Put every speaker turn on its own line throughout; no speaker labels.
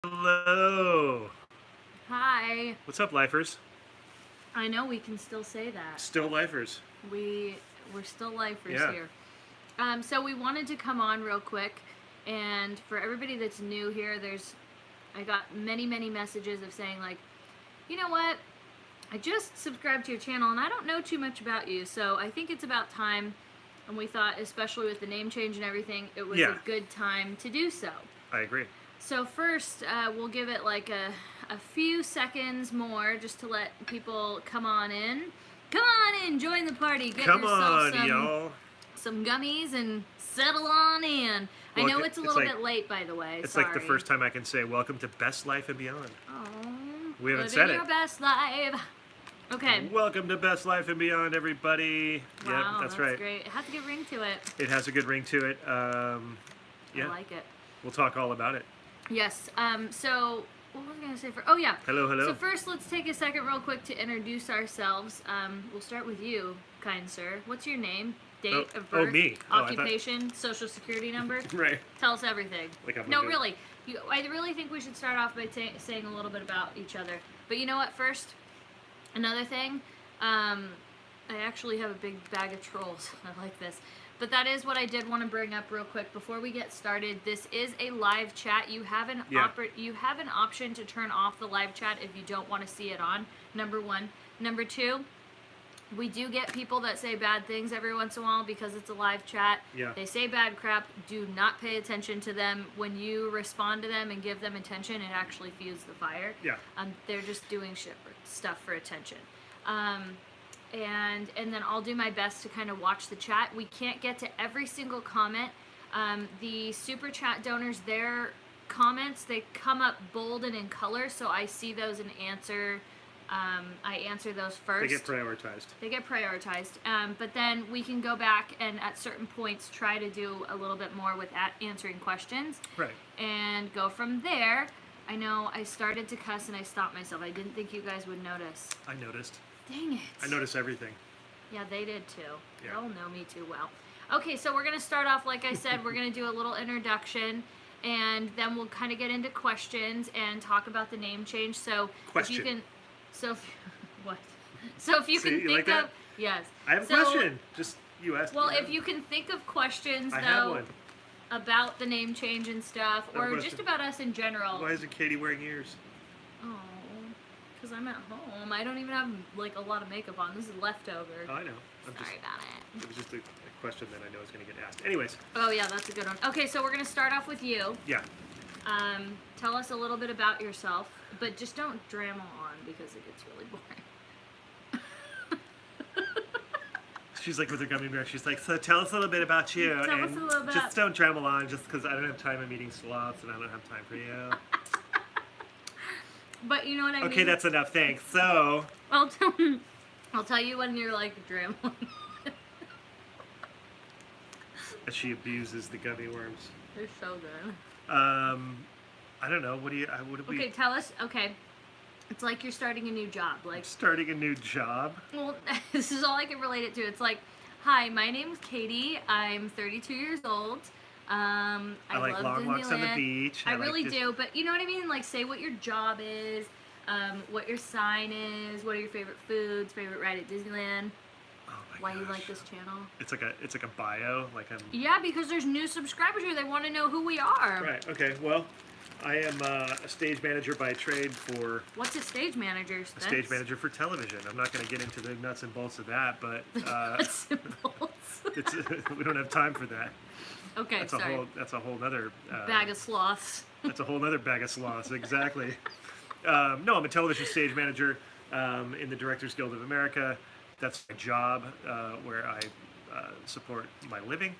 Hello.
Hi.
What's up, lifers?
I know we can still say that.
Still lifers.
We're still lifers
Yeah.
here. So we wanted to come on real quick, and for everybody that's new here, I got many messages of saying like, you know what? I just subscribed to your channel and I don't know too much about you, so I think it's about time. And we thought, especially with the name change and everything, it was a good time to do so.
I agree.
So first, we'll give it like a few seconds more just to let people come on in. Come on in, join the party. Get yourself some gummies and settle on in. Well, I know it's a little bit late, by the way.
It's like the first time I can say welcome to Best Life and Beyond.
Oh,
we haven't said it.
Your best life. Okay.
Welcome to Best Life and Beyond, everybody.
Wow,
yep, that's right.
Great. It has a good ring to it.
It has a good ring to it.
I like it.
We'll talk all about it.
Yes. So what was I going to say? Oh, yeah.
Hello.
So first, let's take a second real quick to introduce ourselves. We'll start with you, kind sir. What's your name? Date of birth?
Me.
Occupation? Social security number?
Right.
Tell us everything.
No,
really. I really think we should start off by saying a little bit about each other. But you know what? First, another thing, I actually have a big bag of trolls. I like this. But that is what I did want to bring up real quick before we get started. This is a live chat. You have an option to turn off the live chat if you don't want to see it on. Number one. Number two, we do get people that say bad things every once in a while because it's a live chat.
Yeah.
They say bad crap. Do not pay attention to them. When you respond to them and give them attention, it actually fuels the fire.
Yeah.
They're just doing stuff for attention. And then I'll do my best to kind of watch the chat. We can't get to every single comment. The super chat donors, their comments, they come up bold and in color, so I see those and answer. I answer those first. They get prioritized. But then we can go back and at certain points try to do a little bit more with answering questions.
Right.
And go from there. I know I started to cuss and I stopped myself. I didn't think you guys would notice.
I noticed.
Dang it.
I notice everything.
Yeah, they did too.
Yeah.
They all know me too well. Okay, so we're going to start off, like I said, we're going to do a little introduction, and then we'll kind of get into questions and talk about the name change. So
question.
If you can, what? So if you can think of, yes.
I have a question. Just you ask.
Well, if you can think of questions about the name change and stuff, or just about us in general.
Why isn't Katie wearing ears?
Oh. Because I'm at home. I don't even have like a lot of makeup on. This is leftover.
Oh, I know.
Sorry about it.
It was just a question that I know is going to get asked. Anyways.
Oh yeah, that's a good one. Okay, so we're going to start off with you.
Yeah.
Tell us a little bit about yourself, but just don't drama on because it gets really boring.
She's like with her gummy bear. She's like, so tell us a little bit about you.
Tell us a little bit.
Just don't drama on just because I don't have time in meeting slots and I don't have time for you.
But you know what I mean?
Okay, that's enough. Thanks. So.
I'll tell you when you're like drama.
As she abuses the gummy worms.
They're so good.
I don't know. What do we?
Okay, tell us. Okay, it's like you're starting a new job. Like
starting a new job.
Well, this is all I can relate it to. It's like, hi, my name's Katie. I'm 32 years old. I
like
love
long
Disneyland.
Walks on the beach.
I really do, but you know what I mean? Like, say what your job is, what your sign is, what are your favorite foods, favorite ride at Disneyland.
Oh my
Why
gosh.
you like this channel?
It's like a bio.
Yeah, because there's new subscribers here. They want to know who we are.
Right. Okay. Well, I am a stage manager by trade for.
What's a stage manager, Spence?
A stage manager for television. I'm not going to get into the nuts and bolts of that, but
nuts and bolts.
We don't have time for that.
Okay,
that's a whole nother
bag of sloths.
That's a whole nother bag of sloths. Exactly. No, I'm a television stage manager in the Directors Guild of America. That's my job where I support my living.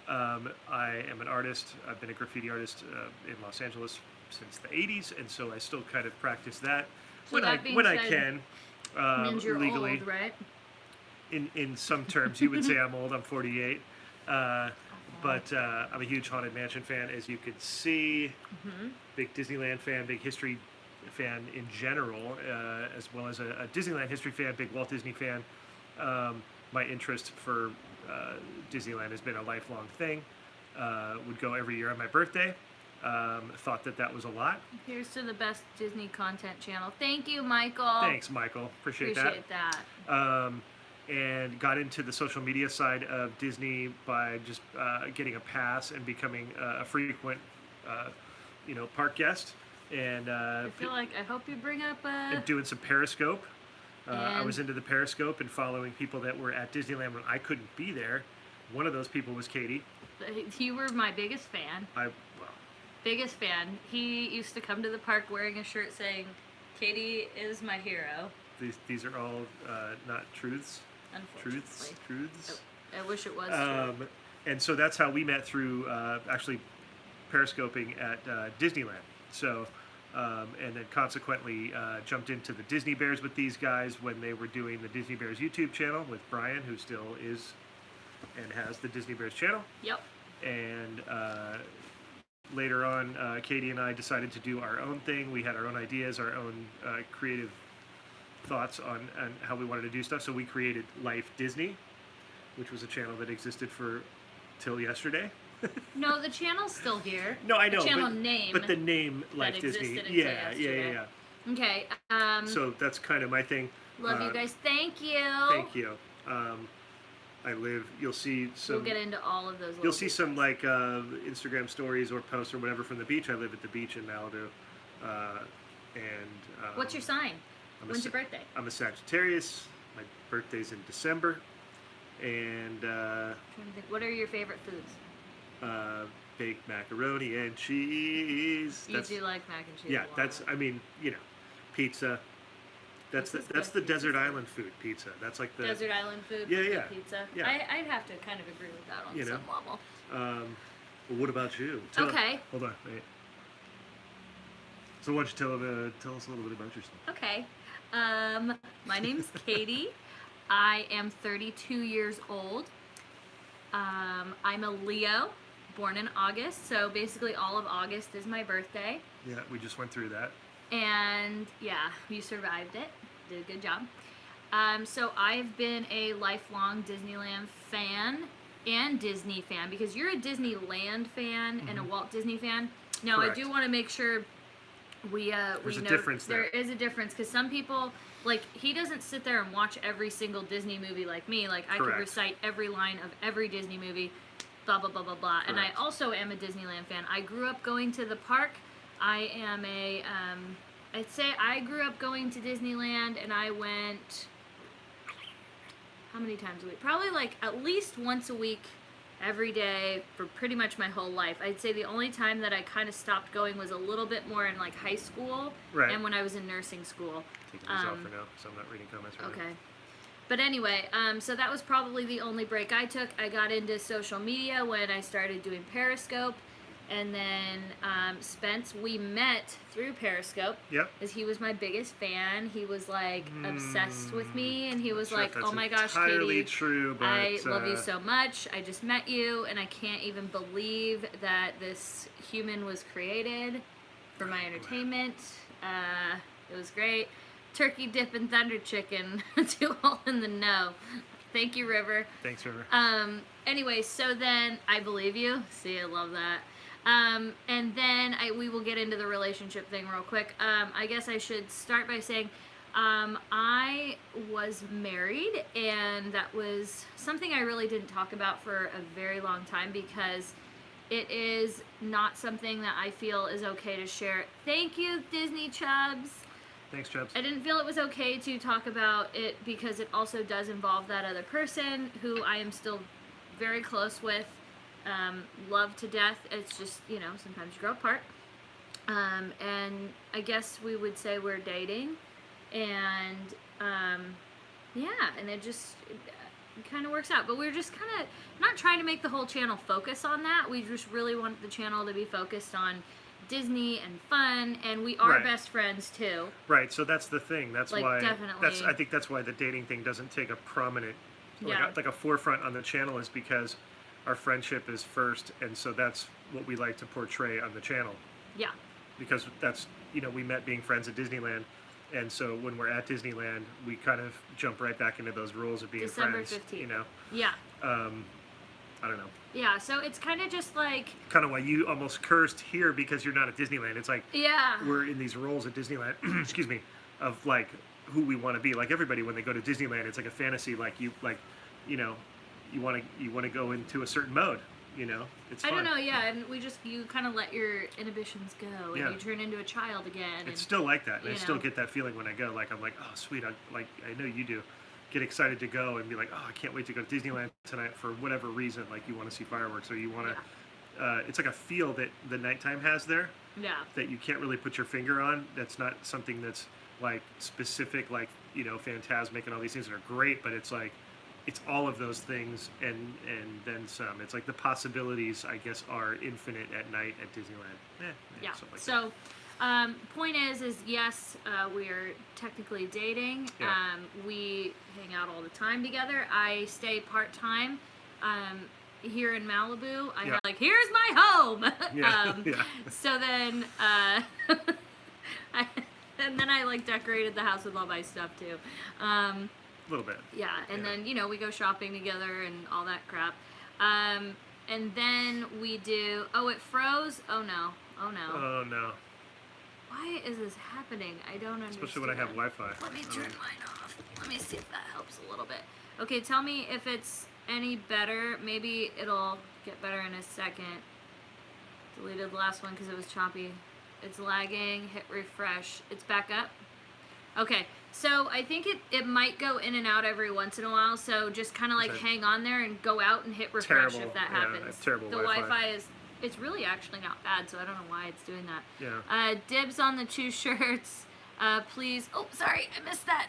I am an artist. I've been a graffiti artist in Los Angeles since the 80s, and so I still kind of practice that
so
I can
means you're
legally.
Old, right?
In some terms, you would say I'm old. I'm 48. But I'm a huge Haunted Mansion fan, as you could see. Mm-hmm. Big Disneyland fan, big history fan in general, as well as a Disneyland history fan, big Walt Disney fan. My interest for Disneyland has been a lifelong thing. Would go every year on my birthday. thought that was a lot.
Here's to the best Disney content channel. Thank you, Michael.
Thanks, Michael. Appreciate
that.
And got into the social media side of Disney by just getting a pass and becoming a frequent, park guest. And
I hope you bring up
and doing some Periscope. I
And-
was into the Periscope and following people that were at Disneyland when I couldn't be there. One of those people was Katie.
You were my biggest fan. Biggest fan. He used to come to the park wearing a shirt saying, "Katie is my hero."
These are all not truths.
Unfortunately.
Truths.
I wish it was true.
And so that's how we met through actually periscoping at Disneyland. So, and then consequently jumped into the Disney Bears with these guys when they were doing the Disney Bears YouTube channel with Brian, who still is and has the Disney Bears channel.
Yep.
And later on, Katie and I decided to do our own thing. We had our own ideas, our own creative thoughts on how we wanted to do stuff. So we created Life Disney, which was a channel that existed till yesterday.
No, the channel's still here.
No, I know.
The channel name.
But the name Life Disney.
Until
Yeah.
Okay.
So that's kind of my thing.
Love you guys. Thank you.
Thank you. You'll see some.
We'll get into all of those.
You'll see some Instagram stories or posts or whatever from the beach. I live at the beach in Malibu.
What's your sign? When's your birthday?
I'm a Sagittarius. My birthday's in December. And
I'm trying to think. What are your favorite foods?
Baked macaroni and cheese.
You do like mac and cheese.
Yeah,
a lot.
Pizza. That's the desert island food, pizza. That's like the
desert island food.
Yeah.
Pizza.
Yeah.
I'd have to kind of agree with that on some level.
Well, what about you?
Okay.
Hold on, wait. So why don't you tell us a little bit about yourself?
Okay. My name's Katie. I am 32 years old. I'm a Leo, born in August. So basically all of August is my birthday.
Yeah, we just went through that.
And yeah, you survived it. Did a good job. So I've been a lifelong Disneyland fan and Disney fan because you're a Disneyland fan and a Walt Disney fan. Now
Correct.
I do want to make sure
there's a difference there.
There is a difference because some people he doesn't sit there and watch every single Disney movie like me. Like I could recite every line of every Disney movie, blah blah blah blah blah.
Correct.
And I also am a Disneyland fan. I grew up going to the park. I am I'd say I grew up going to Disneyland and I went, how many times a week? Probably at least once a week, every day for pretty much my whole life. I'd say the only time that I kind of stopped going was a little bit more in high school and when I was in nursing school.
Taking this off for now, so I'm not reading comments right now.
Okay. But anyway, so that was probably the only break I took. I got into social media when I started doing Periscope. And then Spence, we met through Periscope.
Yep.
Because he was my biggest fan. He was obsessed with me, and he was
Sure,
like, "Oh my gosh,
entirely
Katie,
true, but,
I love you so much. I just met you, and I can't even believe that this human was created for my entertainment. It was great. Turkey dip and thunder chicken, two all in the know. Thank you, River.
Thanks, River.
Anyway, so then I believe you. See, I love that. And then we will get into the relationship thing real quick. I guess I should start by saying I was married, and that was something I really didn't talk about for a very long time because it is not something that I feel is okay to share. Thank you, Disney Chubs.
Thanks, Chubbs.
I didn't feel it was okay to talk about it because it also does involve that other person who I am still very close with. Love to death. It's just, sometimes you grow apart. And I guess we would say we're dating. And, and it just kind of works out. But we're just kind of not trying to make the whole channel focus on that. We just really want the channel to be focused on Disney and fun, and we are best friends too.
Right, so that's the thing. That's why
definitely.
I think that's why the dating thing doesn't take a prominent like a forefront on the channel is because our friendship is first, and so that's what we like to portray on the channel.
Yeah.
Because that's, we met being friends at Disneyland, and so when we're at Disneyland, we kind of jump right back into those rules of being
December
friends.
15th.
You know.
Yeah.
I don't know.
Yeah, so it's kind of just like,
Kind of why you almost cursed here because you're not at Disneyland. It's like
yeah,
we're in these roles at Disneyland, excuse me, of like who we want to be. Like everybody when they go to Disneyland, it's like a fantasy. Like you know, you want to go into a certain mode. You know, it's fun.
I don't know, yeah, and you kind of let your inhibitions go, and
Yeah.
you turn into a child again.
It's still like that, and I
you
still
know.
get that feeling when I go. Like I'm like, oh sweet, I know you do. Get excited to go and be like, oh, I can't wait to go to Disneyland tonight for whatever reason. Like you want to see fireworks or you want to. It's like a feel that the nighttime has there
Yeah.
that you can't really put your finger on. That's not something that's like specific, like Phantasmic and all these things that are great, but it's like it's all of those things and then some. It's like the possibilities, I guess, are infinite at night at Disneyland.
Yeah.
Something like that.
So, point is yes, we are technically dating.
Yeah.
We hang out all the time together. I stay part time. Here in Malibu, I have like, here's my home.
Yeah. Yeah.
So then, and then I like decorated the house with all my stuff too.
A little bit.
Yeah, and then we go shopping together and all that crap. And then we do. Oh, it froze. Oh no. Oh no.
Oh no.
Why is this happening? I don't understand.
Especially when I have Wi-Fi.
Let me turn mine off. Let me see if that helps a little bit. Okay, tell me if it's any better. Maybe it'll get better in a second. Deleted the last one because it was choppy. It's lagging. Hit refresh. It's back up. Okay, so I think it might go in and out every once in a while. So just kind of like hang on there and go out and hit refresh
Terrible.
if that
Yeah,
happens.
terrible
The
Wi-Fi.
Wi-Fi is. It's really actually not bad, so I don't know why it's doing that.
Yeah.
Dibs on the 2 shirts. Please. Oh, sorry, I missed that.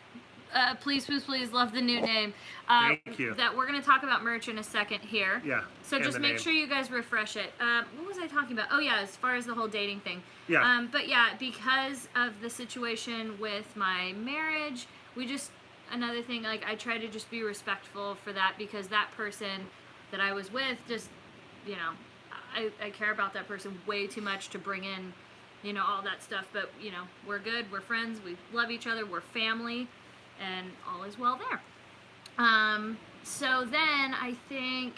Please, please, please, love the new name.
Thank you.
That we're going to talk about merch in a second here.
Yeah.
So
and
just
the
make
name.
sure you guys refresh it. What was I talking about? Oh, yeah, as far as the whole dating thing.
Yeah.
But yeah, because of the situation with my marriage, another thing, like I try to just be respectful for that because that person that I was with just, I care about that person way too much to bring in, all that stuff. But, we're good. We're friends. We love each other. We're family. And all is well there. So then I think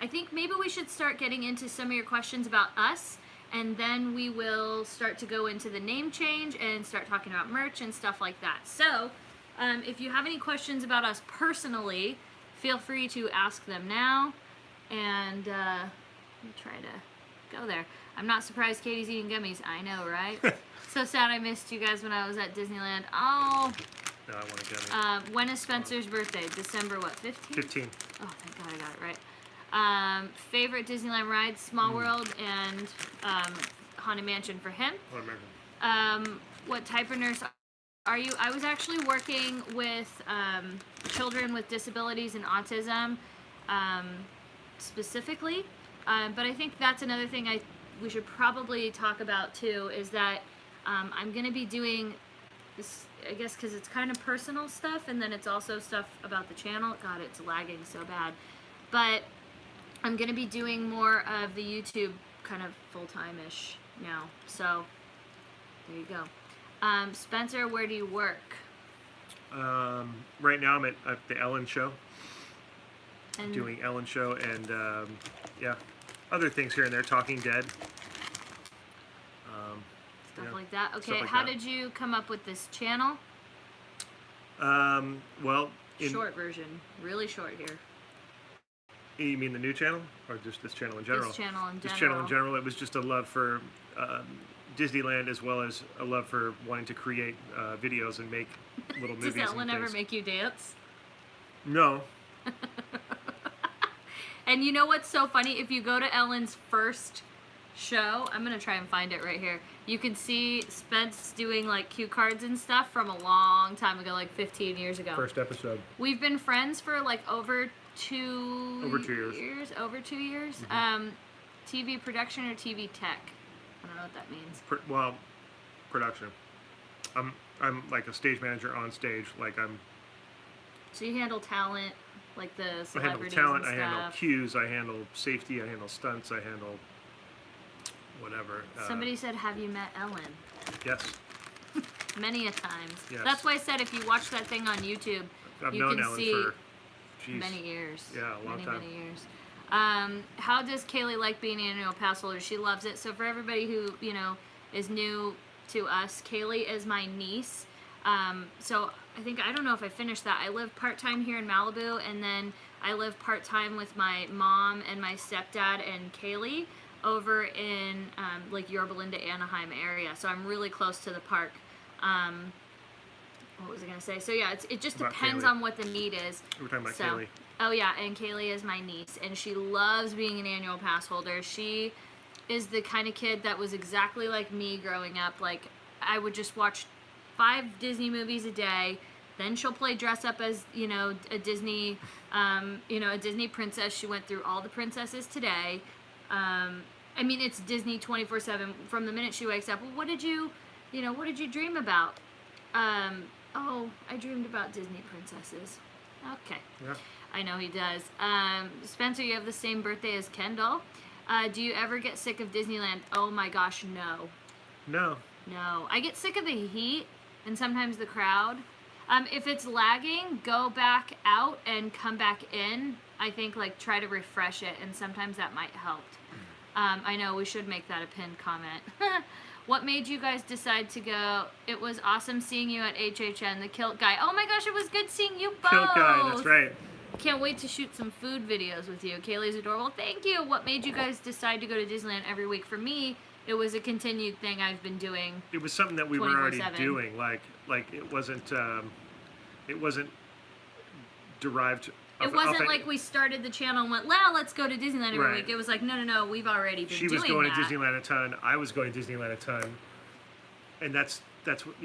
maybe we should start getting into some of your questions about us. And then we will start to go into the name change and start talking about merch and stuff like that. So if you have any questions about us personally, feel free to ask them now. And let me try to go there. I'm not surprised Katie's eating gummies. I know, right? So sad I missed you guys when I was at Disneyland. Oh.
No, I want to get
When is Spencer's birthday? December what, 15th?
15.
Oh, thank God I got it right. Favorite Disneyland rides, Small World and Haunted Mansion for him. What type of nurse are you? I was actually working with children with disabilities and autism specifically. But I think that's another thing we should probably talk about too, is that I'm going to be doing this, I guess, because it's kind of personal stuff, and then it's also stuff about the channel. God, it's lagging so bad. But I'm going to be doing more of the YouTube kind of full-time-ish now. So, there you go. Spencer, where do you work?
Right now I'm at the Ellen Show.
And
Doing Ellen Show and, other things here and there, Talking Dead.
stuff like that. Okay,
stuff like
how
that.
did you come up with this channel?
Well,
Short version. Really short here.
you mean the new channel or just this channel in general?
This channel in general.
This channel in general, it was just a love for Disneyland as well as a love for wanting to create videos and make little movies.
Does Ellen
and
ever
things.
make you dance?
No.
And you know what's so funny? If you go to Ellen's first show, I'm going to try and find it right here. You can see Spence doing like cue cards and stuff from a long time ago, like 15 years ago.
First episode.
We've been friends for like over 2
Over 2 years.
Over 2 years.
Mm-hmm.
TV production or TV tech? I don't know what that means.
Production. I'm like a stage manager on stage. Like
So you handle talent, like the
I handle
celebrities
talent.
and
I
stuff.
handle cues. I handle safety. I handle stunts. I handle whatever.
Somebody said, have you met Ellen?
Yes.
Many a times.
Yes.
That's why I said if you watch that thing on YouTube,
I've
you
known
can
Ellen
see
for geez,
many years.
Yeah, a long
many,
time.
Many years. How does Kaylee like being an annual pass holder? She loves it. So for everybody who, is new to us, Kaylee is my niece. So I don't know if I finished that. I live part-time here in Malibu, and then I live part-time with my mom and my stepdad and Kaylee over in like Yorba Linda, Anaheim area. So I'm really close to the park. What was I going to say? So yeah, it just
About
depends
Kaylee.
on what the need is.
We're talking about
So,
Kaylee.
oh yeah, and Kaylee is my niece, and she loves being an annual pass holder. She is the kind of kid that was exactly like me growing up. Like, I would just watch 5 Disney movies a day. Then she'll play dress up as, a Disney, a Disney princess. She went through all the princesses today. It's Disney 24/7 from the minute she wakes up. Well, what did you dream about? I dreamed about Disney princesses. Okay.
Yeah.
I know he does. Spencer, you have the same birthday as Kendall. Do you ever get sick of Disneyland? Oh my gosh, no.
No.
No. I get sick of the heat and sometimes the crowd. If it's lagging, go back out and come back in. I think, try to refresh it, and sometimes that might help. I know, we should make that a pinned comment. What made you guys decide to go? It was awesome seeing you at HHN, the Kilt Guy. Oh my gosh, it was good seeing you both.
Kilt Guy, that's right.
Can't wait to shoot some food videos with you. Kaylee's adorable. Thank you. What made you guys decide to go to Disneyland every week? For me, it was a continued thing I've been doing.
It was something that we were already
24/7.
doing. Like it wasn't derived.
It wasn't like we started the channel and went, well, let's go to Disneyland every
Right.
week. It was like, no, we've already been
She
doing
was going
that.
to Disneyland a ton. I was going to Disneyland a ton, and that's what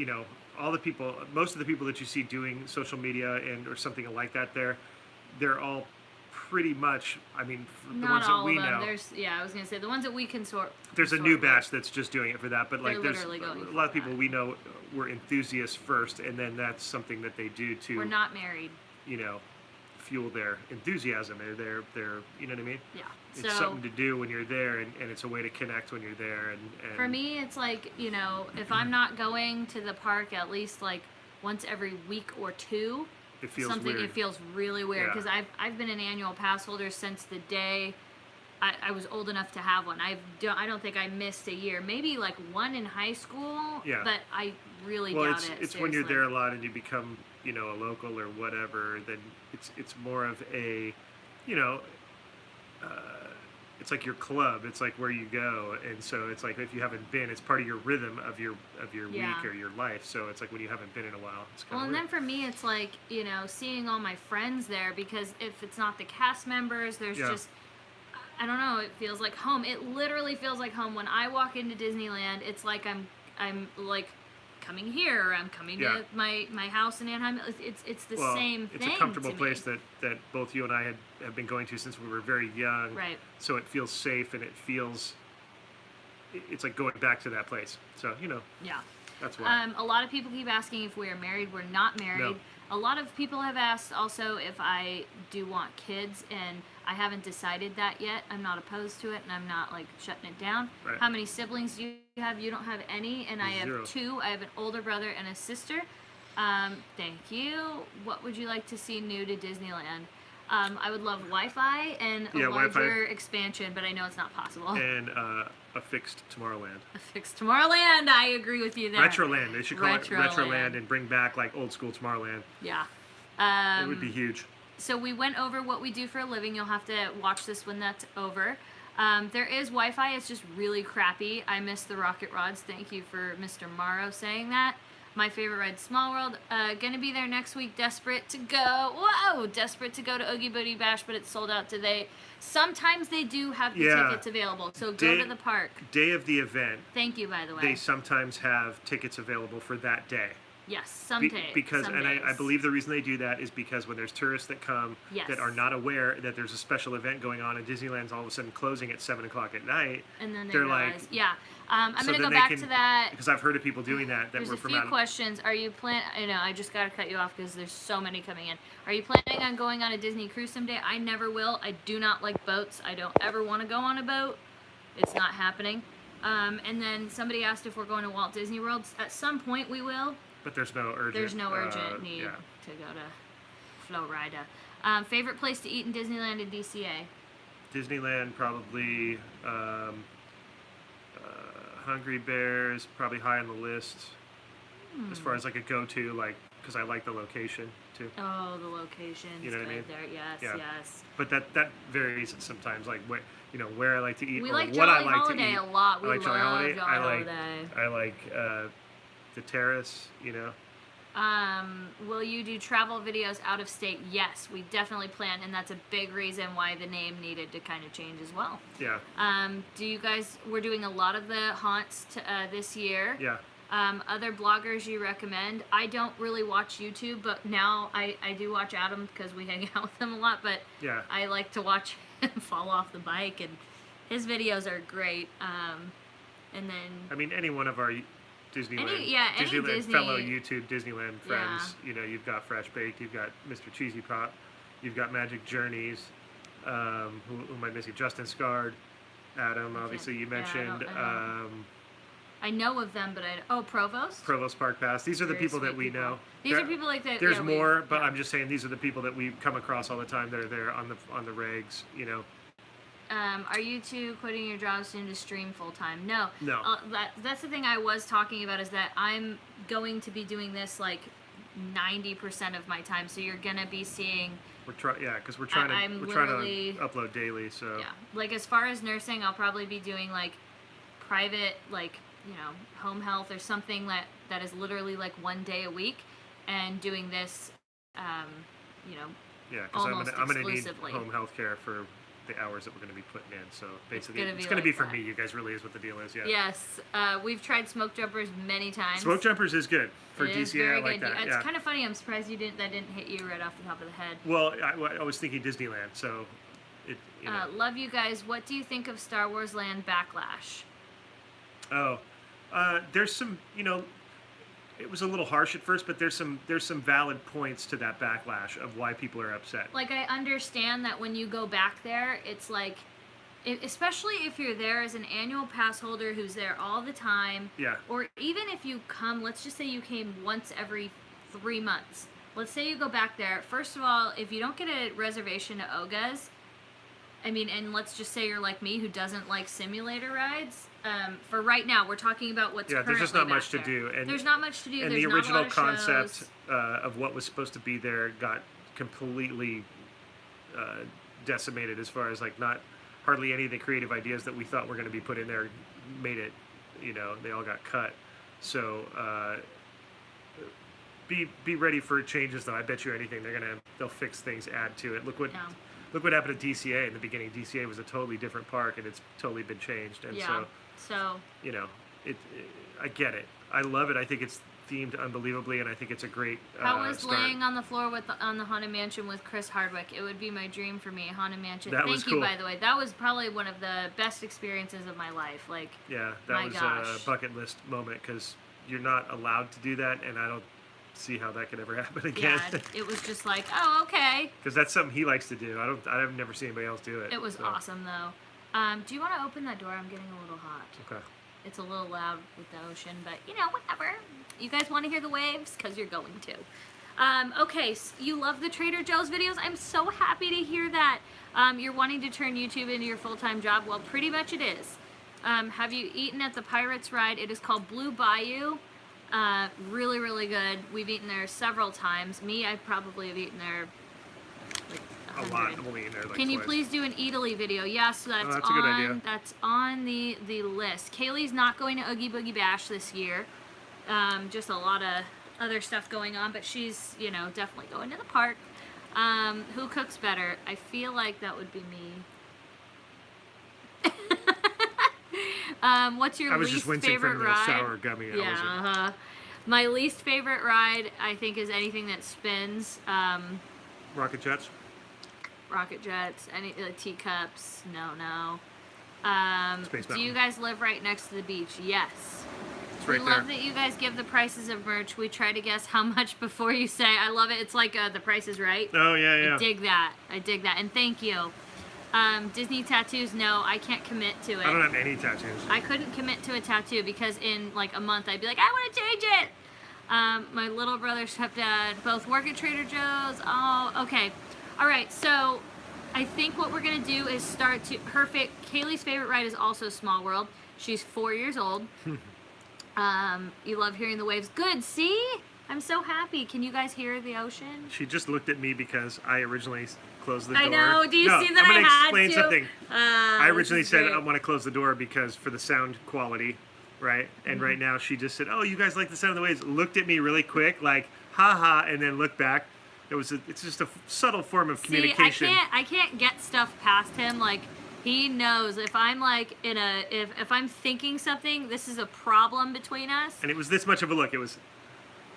all the people, most of the people that you see doing social media or something like that, they're all pretty much. The
Not
ones that
all
we
of them.
know.
I was gonna say the ones that we consort.
There's a new batch that's just doing it for that, but
They're
there's
literally going
a
for
lot of people
that.
we know were enthusiasts first, and then that's something that they do to
We're not married.
fuel their enthusiasm. They're you know what I mean?
Yeah.
It's
So
something to do when you're there, and it's a way to connect when you're there. And
for me, it's like, if I'm not going to the park at least once every week or two,
it feels weird.
It feels really weird
Yeah.
because I've been an annual pass holder since the day I was old enough to have one. I don't think I missed a year. Maybe one in high school.
Yeah.
But I really
Well,
doubt
it's
it.
when you're
seriously.
there a lot and you become a local or whatever. Then it's more of a it's like your club. It's like where you go, and so it's like if you haven't been, it's part of your rhythm of your
Yeah.
week or your life. So it's like when you haven't been in a while, it's kind
Well,
of
and
weird.
then for me, it's like, seeing all my friends there, because if it's not the cast members, there's
Yeah.
just, I don't know, it feels like home. It literally feels like home. When I walk into Disneyland, it's like I'm coming here, or I'm coming
Yeah.
to my house in Anaheim. It's the same thing.
It's a comfortable
to me.
place that both you and I have been going to since we were very young.
Right.
So it feels safe, and it's like going back to that place. So
Yeah.
that's why.
A lot of people keep asking if we are married. We're not married.
No.
A lot of people have asked also if I do want kids, and I haven't decided that yet. I'm not opposed to it, and I'm not shutting it down.
Right.
How many siblings do you have? You don't have any, and I have
0.
2. I have an older brother and a sister. Thank you. What would you like to see new to Disneyland? I would love Wi-Fi and a
Yeah, Wi-Fi.
larger expansion, but I know it's not possible.
And a fixed Tomorrowland.
A fixed Tomorrowland. I agree with you there.
Retroland. They should call it
Retroland.
Retroland and bring back old school Tomorrowland.
Yeah.
It would be huge.
So we went over what we do for a living. You'll have to watch this when that's over. There is Wi-Fi. It's just really crappy. I miss the rocket rods. Thank you for Mr. Morrow saying that. My favorite ride, Small World. Gonna be there next week. Desperate to go. Whoa! Desperate to go to Boogie Bash, but it's sold out today. Sometimes they do have the
Yeah.
tickets available. So go to the park.
Day of the event,
Thank you, by the way.
they sometimes have tickets available for that day.
Yes, someday.
Because,
some
and I
days.
believe the reason they do that is because when there's tourists that come
Yes.
that are not aware that there's a special event going on, and Disneyland's all of a sudden closing at 7 o'clock at night.
And then they
they're
realize,
like,
yeah. I'm
so
gonna
then
go
they
back
can-
to that.
Because I've heard of people doing that
There's
were
a
from
few
out.
questions. Are you I know, I just gotta cut you off because there's so many coming in. Are you planning on going on a Disney cruise someday? I never will. I do not like boats. I don't ever want to go on a boat. It's not happening. And then somebody asked if we're going to Walt Disney World. At some point we will.
But there's no urgent.
There's no urgent need
Yeah.
to go to Florida. Favorite place to eat in Disneyland and DCA?
Disneyland probably. Hungry Bears probably high on the list as far as like a go-to, like because I like the location too.
Oh, the location.
You know what I mean?
There, yes,
Yeah.
yes.
But that varies sometimes, like where I like to eat
We
or
like
what I
Jolly
like
Holiday
to eat.
a lot. We
I like Jolly
love
Holiday.
Jolly Holiday.
I like the terrace. You know.
Will you do travel videos out of state? Yes, we definitely plan, and that's a big reason why the name needed to kind of change as well.
Yeah.
Do you guys? We're doing a lot of the haunts this year.
Yeah.
Other bloggers you recommend? I don't really watch YouTube, but now I do watch Adam because we hang out with him a lot. But
Yeah.
I like to watch him fall off the bike, and his videos are great. And then
I mean, any one of our Disneyland,
any Disney
fellow YouTube Disneyland friends. You know, you've got Fresh Baked, you've got Mr. Cheesy Pop, you've got Magic Journeys. Who am I missing? Justin Scard, Adam. Obviously, you mentioned.
I know of them, but Provost.
Provost Park Pass. These are the
Very
people that
sweet
we
people.
know.
These are people like that.
There's more, but I'm just saying these are the people that we come across all the time that are there on the regs. You know.
Are you two quitting your jobs soon to stream full time? No.
No.
That's the thing I was talking about, is that I'm going to be doing this like 90% of my time. So you're gonna be seeing.
Because we're trying to upload daily. So.
Yeah. Like as far as nursing, I'll probably be doing like private, like home health or something that is literally like 1 day a week, and doing this,
Yeah, because
almost
I'm gonna need
exclusively.
home health care for the hours that we're going to be putting in. So basically,
it's
going
gonna
to
be
be for
like
me.
that.
You guys really is what the deal is. Yeah.
Yes. We've tried smoke jumpers many times.
Smoke jumpers is good for
It is
DCA.
very
I like
good.
that.
It's
Yeah.
kind of funny. I'm surprised that didn't hit you right off the top of the head.
Well, I was thinking Disneyland, so it.
Love you guys. What do you think of Star Wars Land Backlash?
There's some. It was a little harsh at first, but there's some valid points to that backlash of why people are upset.
Like, I understand that when you go back there, it's like, especially if you're there as an annual pass holder who's there all the time.
Yeah.
Or even if you come, let's just say you came once every 3 months. Let's say you go back there. First of all, if you don't get a reservation to Oga's, and let's just say you're like me who doesn't like simulator rides. For right now, we're talking about what's currently
there's just not
back
much to
there.
do. And
there's not much to do.
And
There's
the
not a
original
lot of
concept
shows.
Of what was supposed to be there got completely decimated as far as like not hardly any of the creative ideas that we thought were going to be put in there made it. They all got cut. So be ready for changes, though. I bet you anything they'll fix things, add to it. Look what happened to DCA in the beginning. DCA was a totally different park, and it's totally been changed. And
so
I get it. I love it. I think it's themed unbelievably, and I think it's a great
How was
start.
laying on the floor on the Haunted Mansion with Chris Hardwick? It would be my dream for me, Haunted Mansion.
That was
Thank you,
cool.
by the way. That was probably one of the best experiences of my life. Like,
yeah,
my
that was
gosh.
a bucket list moment because you're not allowed to do that, and I don't see how that could ever happen again.
Yeah, it was just like, oh, okay.
Because that's something he likes to do. I've never seen anybody else do it.
It was
so.
awesome, though. Do you want to open that door? I'm getting a little hot.
Okay.
It's a little loud with the ocean, but whatever. You guys want to hear the waves? Because you're going to. Okay, so you love the Trader Joe's videos. I'm so happy to hear that. You're wanting to turn YouTube into your full-time job. Well, pretty much it is. Have you eaten at the Pirates ride? It is called Blue Bayou. Really, really good. We've eaten there several times. I probably have eaten there like
A
100.
lot. I've only eaten there like
Can you
twice.
please do an Italy video? Yes, that's,
that's a good idea.
That's on the list. Kaylee's not going to Oogie Boogie Bash this year. Just a lot of other stuff going on, but she's, definitely going to the park. Who cooks better? I feel like that would be me. What's your
I was
least
just wincing
favorite
from the
ride?
sour gummy.
Yeah, my least favorite ride, I think, is anything that spins.
Rocket jets.
Rocket jets, any teacups. No.
Space
Do you
Mountain.
guys live right next to the beach? Yes.
It's
We
right
love
there.
that you guys give the prices of merch. We try to guess how much before you say. I love it. It's like The Price is Right.
Oh yeah.
I dig that. And thank you. Disney tattoos, no, I can't commit to it.
I don't have any tattoos.
I couldn't commit to a tattoo because in like a month I'd be like, I want to change it. My little brother, stepdad, both work at Trader Joe's. Oh, okay. All right, so I think what we're gonna do is start to Kaylee's favorite ride is also Small World. She's 4 years old. You love hearing the waves. Good. See, I'm so happy. Can you guys hear the ocean?
She just looked at me because I originally closed the door.
I know. Do you
no,
see that
I'm
I
gonna
had
explain
to?
something. I originally said
great.
I want to close the door because for the sound quality, right? And right now she just said, "Oh, you guys like the sound of the waves?" Looked at me really quick, like "ha," and then looked back. It's just a subtle form of communication.
See, I can't get stuff past him. Like, he knows if I'm like if I'm thinking something, this is a problem between us.
And it was this much of a look. It was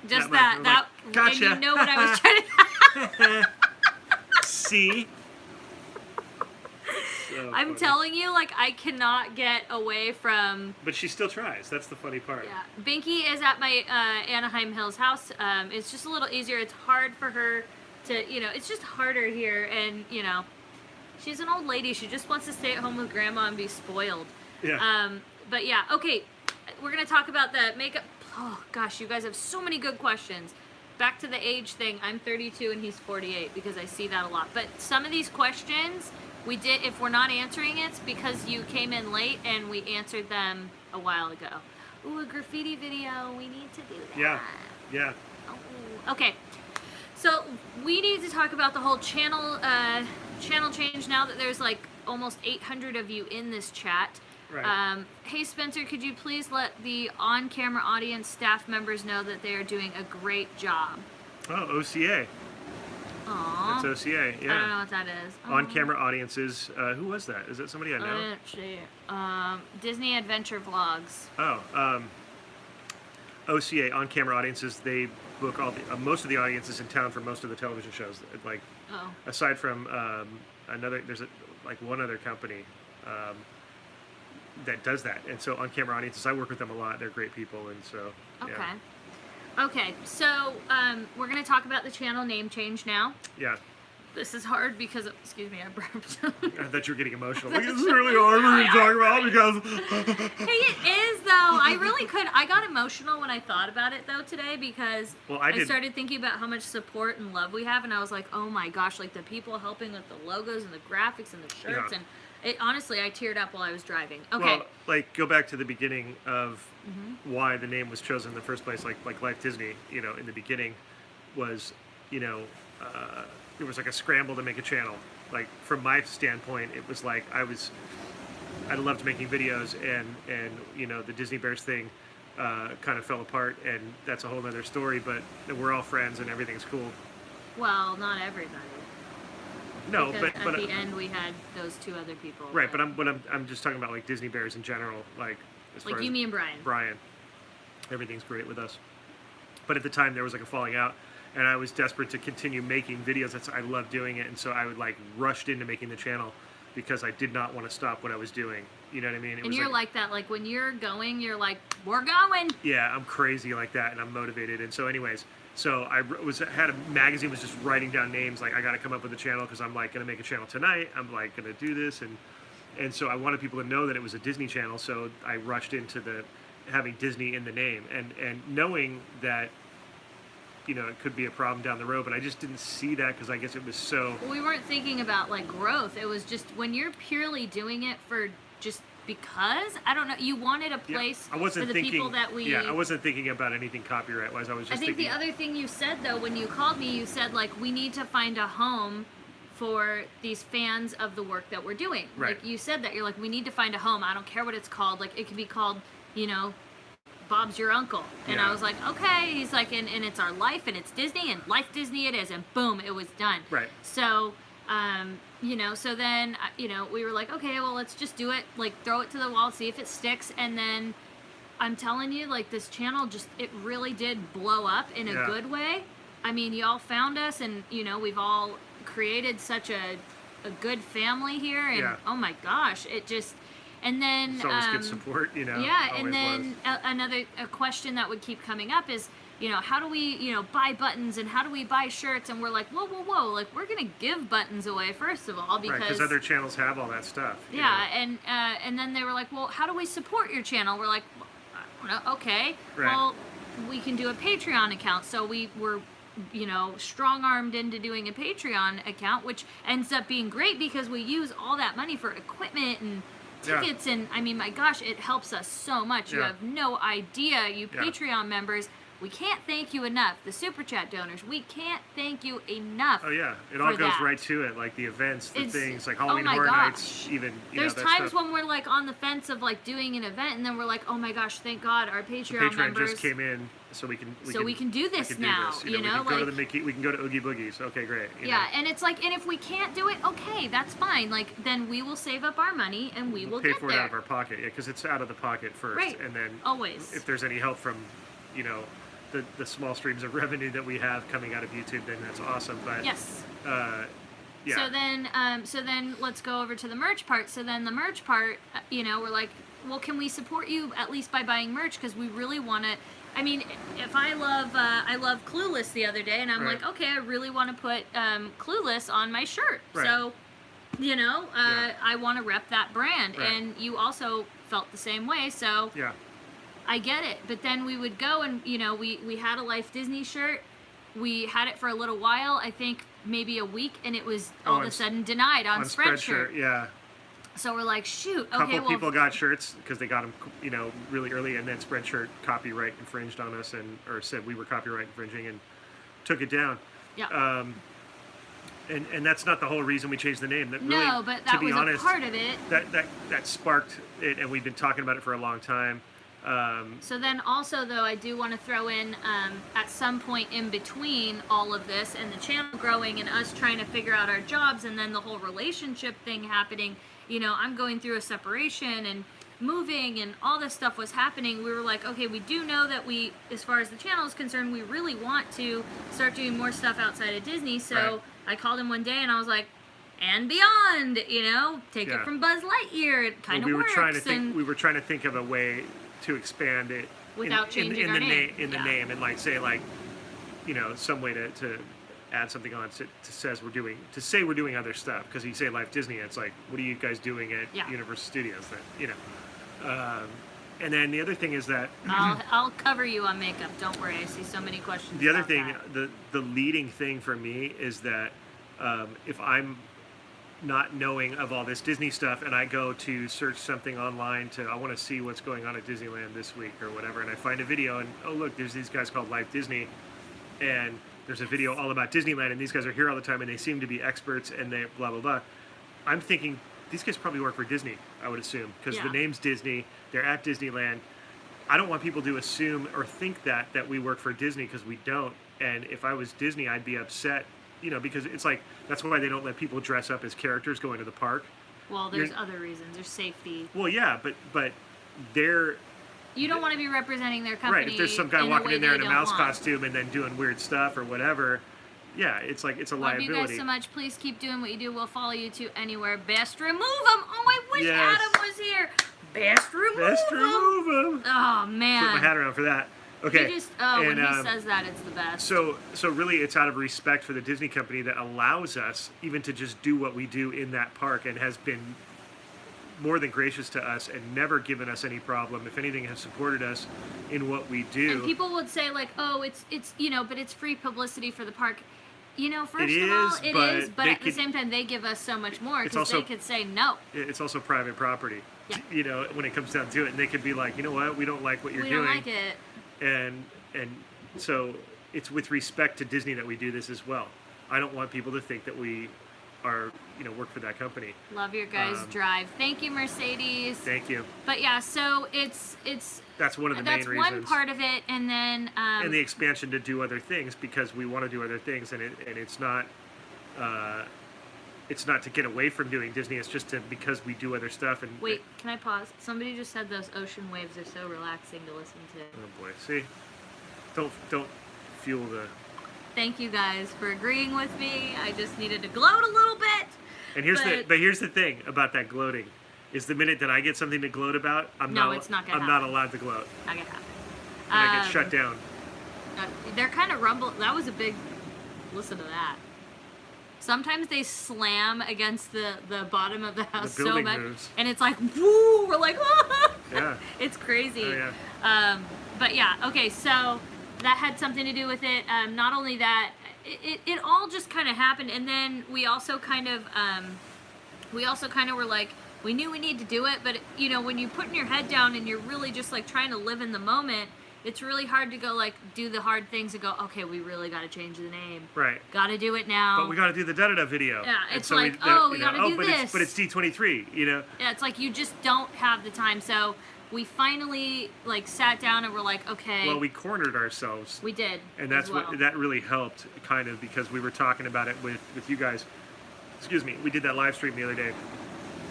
Just
that much.
that.
Like, gotcha.
And you know what I was trying to.
See. So
I'm
funny.
telling you, like, I cannot get away from.
But she still tries. That's the funny part.
Yeah, Binky is at my Anaheim Hills house. It's just a little easier. It's hard for her to, it's just harder here, and she's an old lady. She just wants to stay at home with grandma and be spoiled.
Yeah.
But yeah, okay, we're gonna talk about the makeup. Oh gosh, you guys have so many good questions. Back to the age thing. I'm 32 and he's 48 because I see that a lot. But some of these questions we did. If we're not answering it, it's because you came in late and we answered them a while ago. Ooh, a graffiti video. We need to do that.
Yeah. Yeah.
Oh, okay. So we need to talk about the whole channel change now that there's like almost 800 of you in this chat.
Right.
Hey Spencer, could you please let the on-camera audience staff members know that they are doing a great job?
Oh, OCA.
Aww.
That's OCA. Yeah.
I don't know what that is.
On-camera audiences. Who was that? Is that somebody I know?
I didn't see it. Disney Adventure Vlogs.
Oh. OCA, on-camera audiences. They book all the most of the audiences in town for most of the television shows. Like, aside from there's one other company that does that. And so on-camera audiences, I work with them a lot. They're great people, and so
Okay.
yeah.
Okay, so we're going to talk about the channel name change now.
Yeah.
This is hard because, excuse me, I burped.
I thought you were getting emotional. Like, this is really hard for me to talk about because...
Hey, it is, though. I really could. I got emotional when I thought about it, though, today because I started thinking about how much support and love we have, and I was like, oh my gosh, like the people helping with the logos and the graphics and the shirts, and honestly, I teared up while I was driving. Okay.
Well, like, go back to the beginning of why the name was chosen in the first place. Like Life Disney, in the beginning was, it was like a scramble to make a channel. Like, from my standpoint, it was like I loved making videos, and the Disney Bears thing kind of fell apart, and that's a whole other story, but we're all friends and everything's cool.
Well, not everybody.
No,
because
but
at the end we had those two other people.
Right, but I'm just talking about like Disney Bears in general, like as far
like
as
you, me, and Brian.
Brian, everything's great with us. But at the time there was like a falling out, and I was desperate to continue making videos. I loved doing it, and so I would like rushed into making the channel because I did not want to stop what I was doing. You know what I mean?
And you're like that. Like when you're going, you're like, we're going.
Yeah, I'm crazy like that, and I'm motivated. And so, anyways. So I had a magazine was just writing down names like I got to come up with a channel because I'm like gonna make a channel tonight. I'm like gonna do this, and so I wanted people to know that it was a Disney channel. So I rushed into having Disney in the name, and knowing that it could be a problem down the road, but I just didn't see that because I guess it was so.
We weren't thinking about like growth. It was just when you're purely doing it for just. Because I don't know, you wanted a place for the people that we.
Yeah, I wasn't thinking about anything copyright wise. I was just.
I think the other thing you said though, when you called me, you said like we need to find a home for these fans of the work that we're doing.
Right.
Like you said that you're like we need to find a home. I don't care what it's called. Like it could be called, Bob's Your Uncle. And I was like, okay. He's like, and it's our life, and it's Disney, and Life Disney it is, and boom, it was done.
Right.
So. So then, we were like, okay, well, let's just do it, like, throw it to the wall, see if it sticks, and then, I'm telling you, like, this channel it really did blow up in a good way. I mean, y'all found us, and, we've all created such a good family here, and, oh my gosh, it just, and then...
It's always good support,
Yeah, and then another question that would keep coming up is, how do we, buy buttons and how do we buy shirts? And we're like, whoa, like we're gonna give buttons away first of all because
other channels have all that stuff.
Yeah, and then they were like, well, how do we support your channel? We're like, I don't know, okay, well, we can do a Patreon account. So we're strong-armed into doing a Patreon account, which ends up being great because we use all that money for equipment and tickets, and I mean, my gosh, it helps us so much. You have no idea, you Patreon members. We can't thank you enough. The Super Chat donors, we can't thank you enough.
Oh yeah, it all goes right to it, like the events, the things, like Halloween Horror Nights, even.
There's times when we're like on the fence of like doing an event, and then we're like, oh my gosh, thank God our Patreon members
just came in, so we can
do this now.
We can go to the Mickey, we can go to Oogie Boogies. Okay, great.
And it's like, and if we can't do it, okay, that's fine. Like then we will save up our money and we'll
pay
get
for it out of our pocket, because it's out of the pocket first, and then
always
if there's any help from, the small streams of revenue that we have coming out of YouTube, then that's awesome. But
So then let's go over to the merch part. So then the merch part, we're like, well, can we support you at least by buying merch? Because we really want to. I mean, if I love Clueless the other day, and I'm like, okay, I really want to put Clueless on my shirt. So, I want to rep that brand, and you also felt the same way. So I get it. But then we would go and, we had a Life Disney shirt. We had it for a little while, I think maybe a week, and it was all of a sudden denied on Spreadshirt.
Yeah.
So we're like, shoot,
okay, well... A couple people got shirts because they got them, really early, and then Spreadshirt copyright infringed on us, or said we were copyright infringing and took it down.
Yeah.
And that's not the whole reason we changed the name. That really,
no, but that was a part of it.
That sparked it, and we've been talking about it for a long time.
So then also, though, I do want to throw in, at some point in between all of this and the channel growing and us trying to figure out our jobs and then the whole relationship thing happening, I'm going through a separation and moving and all this stuff was happening. We were like, okay, we do know that we, as far as the channel is concerned, we really want to start doing more stuff outside of Disney. So I called him one day and I was like, and beyond, take it from Buzz Lightyear. It kind of works.
We were trying to think of a way to expand it
without changing our name.
In the name, and say some way to add something on to say we're doing other stuff, because you say Life Disney, it's like, what are you guys doing at Universal Studios then? And then the other thing is that
I'll cover you on makeup. Don't worry, I see so many questions.
The other thing, the leading thing for me is that if I'm not knowing of all this Disney stuff and I go to search something online I want to see what's going on at Disneyland this week or whatever, and I find a video and, oh look, there's these guys called Life Disney, and there's a video all about Disneyland, and these guys are here all the time and they seem to be experts and they blah blah blah. I'm thinking these guys probably work for Disney, I would assume, because the name's Disney, they're at Disneyland. I don't want people to assume or think that we work for Disney, because we don't. And if I was Disney, I'd be upset, because it's like, that's why they don't let people dress up as characters going to the park.
Well, there's other reasons. There's safety.
Well, yeah, but they're...
You don't want to be representing their company.
Right, if there's some guy walking in there in a mouse costume and then doing weird stuff or whatever, yeah, it's like, it's a liability.
Love you guys so much. Please keep doing what you do. We'll follow you to anywhere. Best remove them. Oh, I wish Adam was here. Best remove them. Oh, man.
Put my hat around for that. Okay.
When he says that, it's the best.
So really, it's out of respect for the Disney company that allows us even to just do what we do in that park, and has been more than gracious to us and never given us any problem. If anything, has supported us in what we do.
And people would say like, oh, it's but it's free publicity for the park. First of all, it is, but at the same time, they give us so much more, because they could say no.
It's also private property. Yeah. When it comes down to it, and they could be like, you know what, we don't like what you're doing.
We don't like it.
And so it's with respect to Disney that we do this as well. I don't want people to think that we are, work for that company.
Love your guys' drive. Thank you, Mercedes.
Thank you.
But yeah, so it's
that's one of the main reasons. That's
one part of it, and then
and the expansion to do other things, because we want to do other things, and it's not to get away from doing Disney. It's just because we do other stuff. And
wait, can I pause? Somebody just said those ocean waves are so relaxing to listen to.
Oh boy, see, don't fuel the.
Thank you guys for agreeing with me. I just needed to gloat a little bit.
And here's the thing about that gloating, is the minute that I get something to gloat about, I'm not allowed to gloat.
Not gonna happen.
And I get shut down.
They're kind of rumble. That was a big. Listen to that. Sometimes they slam against the bottom of the house so much, and it's like, woo! We're like, ah!
Yeah.
It's crazy.
Oh, yeah.
But yeah, okay, so that had something to do with it. Not only that, it all just kind of happened, and then we also kind of were like, we knew we need to do it, but you know, when you're putting your head down and you're really just like trying to live in the moment, it's really hard to go like do the hard things and go, okay, we really got to change the name.
Right.
Got to do it now.
But we got to do the da-da-da video.
Yeah,
And
it's
so
like, we got to do
but
this.
But it's D23, you know?
Yeah, it's like you just don't have the time. So we finally like sat down and we're like, okay.
Well, we cornered ourselves.
We did.
And that's
as well.
what that really helped, kind of, because we were talking about it with you guys. Excuse me. We did that live stream the other day.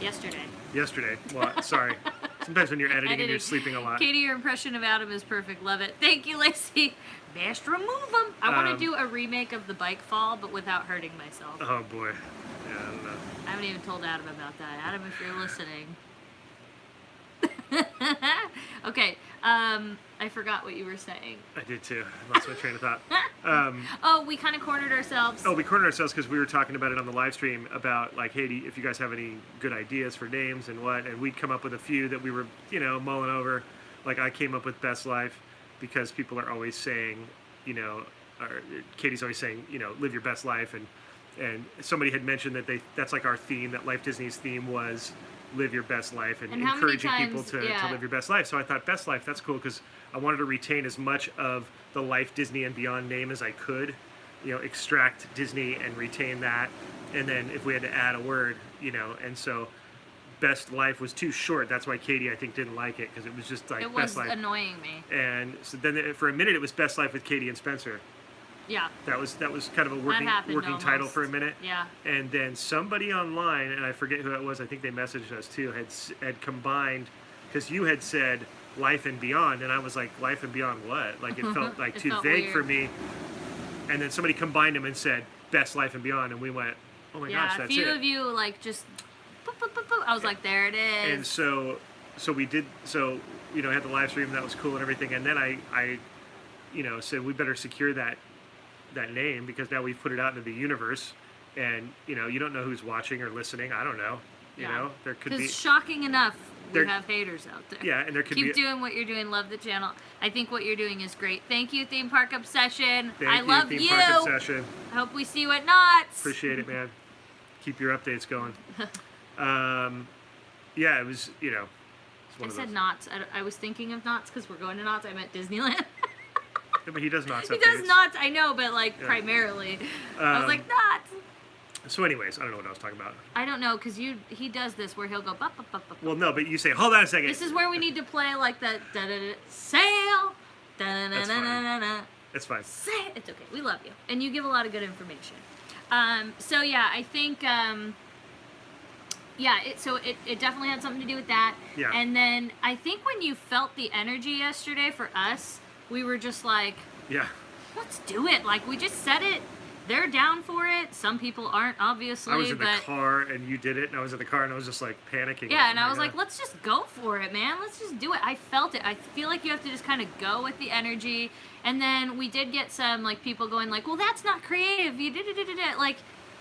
Yesterday. Well, sorry. Sometimes when you're editing and you're sleeping a lot.
Katie, your impression of Adam is perfect. Love it. Thank you, Lacey. Best remove them. I want to do a remake of the bike fall, but without hurting myself.
Oh boy. Yeah, I don't know.
I haven't even told Adam about that. Adam, if you're listening. Okay. I forgot what you were saying.
I did too. I lost my train of thought.
Oh, we kind of cornered ourselves.
Oh, we cornered ourselves because we were talking about it on the live stream about like, hey, if you guys have any good ideas for names and what, and we'd come up with a few that we were, you know, mulling over. Like I came up with Best Life because people are always saying, you know, or Katie's always saying, you know, live your best life, and somebody had mentioned that that's like our theme, that Life Disney's theme was live your best life and encouraging people to live your best life. So I thought Best Life, that's cool because I wanted to retain as much of the Life Disney and Beyond name as I could, you know, extract Disney and retain that. And then if we had to add a word, you know, and so Best Life was too short. That's why Katie, I think, didn't like it because it was just like Best Life.
It was annoying me.
And so then for a minute it was Best Life with Katie and Spencer.
Yeah.
That was kind of a working title for a minute.
Yeah.
And then somebody online, and I forget who it was, I think they messaged us too, had combined, because you had said Life and Beyond, and I was like, Life and Beyond what? Like it felt like too vague weird for me. And then somebody combined them and said Best Life and Beyond, and we went, oh my gosh, that's it.
Yeah, a few of you like just, boop, boop, boop, boop. I was like, there it is.
And so we did, you know, had the live stream, that was cool and everything, and then I you know, said we better secure that name because now we've put it out into the universe, and you know, you don't know who's watching or listening. I don't know. You know, there could be.
Because shocking enough, we have haters out there.
Yeah, and there could
Keep doing what you're doing. Love the channel. I think what you're doing is great. Thank you, Theme Park Obsession. I love you.
Theme Park Obsession.
I hope we see you at Knott's.
Appreciate it, man. Keep your updates going. Yeah, it was, you know.
I said Knott's. I was thinking of Knott's because we're going to Knott's. I meant Disneyland.
Yeah, but he does Knott's.
He does Knott's, I know, but like primarily. I was like, Knott's.
So anyways, I don't know what I was talking about.
I don't know, because he does this where he'll go, bup, bup, bup, bup.
Well, no, but you say, hold on a second.
This is where we need to play like that, da-da-da, sail, da-da-da-da-da-da.
It's fine.
It's okay, we love you. And you give a lot of good information. So yeah, I think, it definitely had something to do with that.
Yeah.
And then I think when you felt the energy yesterday for us, we were just like,
yeah,
let's do it. Like, we just said it. They're down for it. Some people aren't, obviously.
I was in the car and you did it, and I was in the car and I was just like panicking.
Yeah, and I was like, let's just go for it, man. Let's just do it. I felt it. I feel like you have to just kind of go with the energy. And then we did get some like people going like, well, that's not creative. You did it. Like,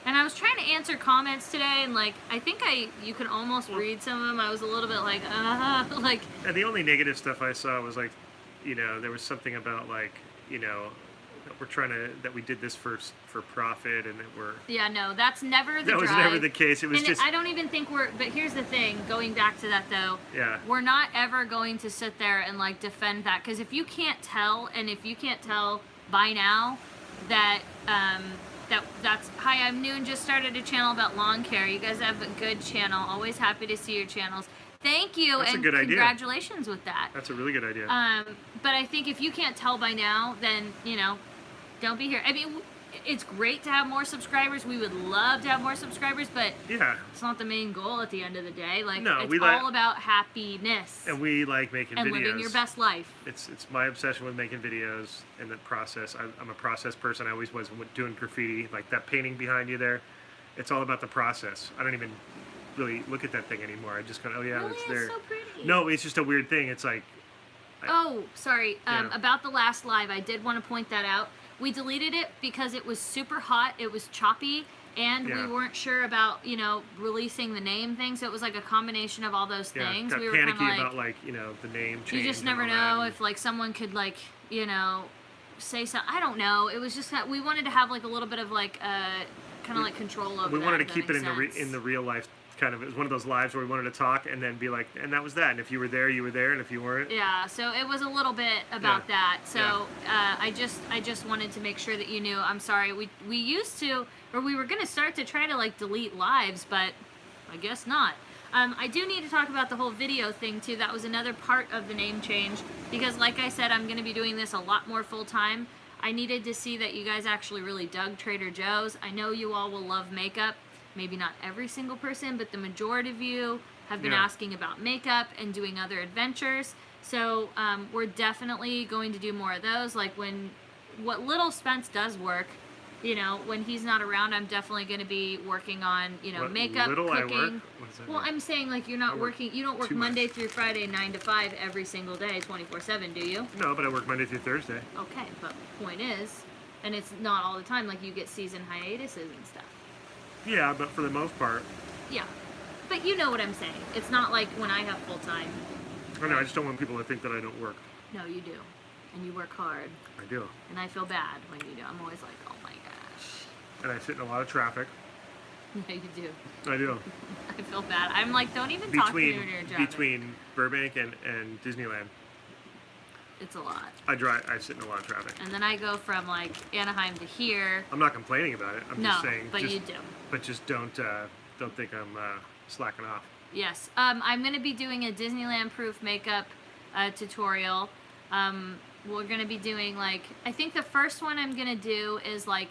and I was trying to answer comments today, and like, I think you could almost read some of them. I was a little bit like, like.
And the only negative stuff I saw was like, you know, there was something about like, you know, that we did this for profit, and that we're.
Yeah, no, that's never the
That was never the case. It was just.
I don't even think but here's the thing, going back to that though.
Yeah.
We're not ever going to sit there and like defend that, because if you can't tell by now that, that's, hi, I'm new and just started a channel about lawn care. You guys have a good channel. Always happy to see your channels. Thank you,
That's
and
a good idea.
Congratulations with that.
That's a really good idea.
But I think if you can't tell by now, then, you know, don't be here. I mean, it's great to have more subscribers. We would love to have more subscribers, but
yeah,
it's not the main goal at the end of the day. Like,
no,
it's all about happiness.
And we like making videos.
And living your best life.
It's my obsession with making videos and the process. I'm a process person. I always was doing graffiti, like that painting behind you there. It's all about the process. I don't even really look at that thing anymore. I just go, oh yeah,
really,
it's there.
It's so pretty.
No, it's just a weird thing. It's like.
Sorry. About the last live, I did want to point that out. We deleted it because it was super hot, it was choppy, and we weren't sure about, you know, releasing the name thing, so it was like a combination of all those things.
Got
we were
panicky
kind of like,
about, like, you know, the name change.
You just never know if, like, someone could, like, you know, say something. I don't know. It was just that we wanted to have like a little bit of like kind of like control over.
We
that,
wanted to
if that
keep it
makes
in
sense.
the real life kind of. It was one of those lives where we wanted to talk and then be like, and that was that. And if you were there, you were there, and if you weren't,
Yeah, so it was a little bit about
Yeah.
that. So
Yeah.
I just wanted to make sure that you knew. I'm sorry. We used to, or we were gonna start to try to like delete lives, but I guess not. I do need to talk about the whole video thing too. That was another part of the name change because, like I said, I'm gonna be doing this a lot more full time. I needed to see that you guys actually really dug Trader Joe's. I know you all will love makeup. Maybe not every single person, but the majority of you have been
Yeah.
asking about makeup and doing other adventures. So we're definitely going to do more of those. Like what little Spence does work, you know, when he's not around, I'm definitely going to be working on, you know,
What
makeup,
little I
cooking.
work? What does that
Well,
mean?
I'm saying like you're
I
not
work
working. You don't work
too
Monday
much.
through Friday, 9 to 5 every single day, 24/7, do you?
No, but I work Monday through Thursday.
Okay, but point is, and it's not all the time. Like you get season hiatuses and stuff.
Yeah, but for the most part,
Yeah, but you know what I'm saying. It's not like when I have full time.
I know. I just don't want people to think that I don't work.
No, you do, and you work hard,
I do,
and I feel bad when you do. I'm always like, oh my gosh.
and I sit in a lot of traffic.
Yeah, you do.
I do.
I feel bad. I'm like, don't even talk to me when you're driving.
Between Burbank and Disneyland,
It's a lot.
I sit in a lot of traffic.
And then I go from like Anaheim to here.
I'm not complaining about it. I'm
No,
just saying.
but you do.
But just don't think I'm slacking off.
Yes. I'm going to be doing a Disneyland proof makeup tutorial. We're going to be doing like, I think the first one I'm going to do is like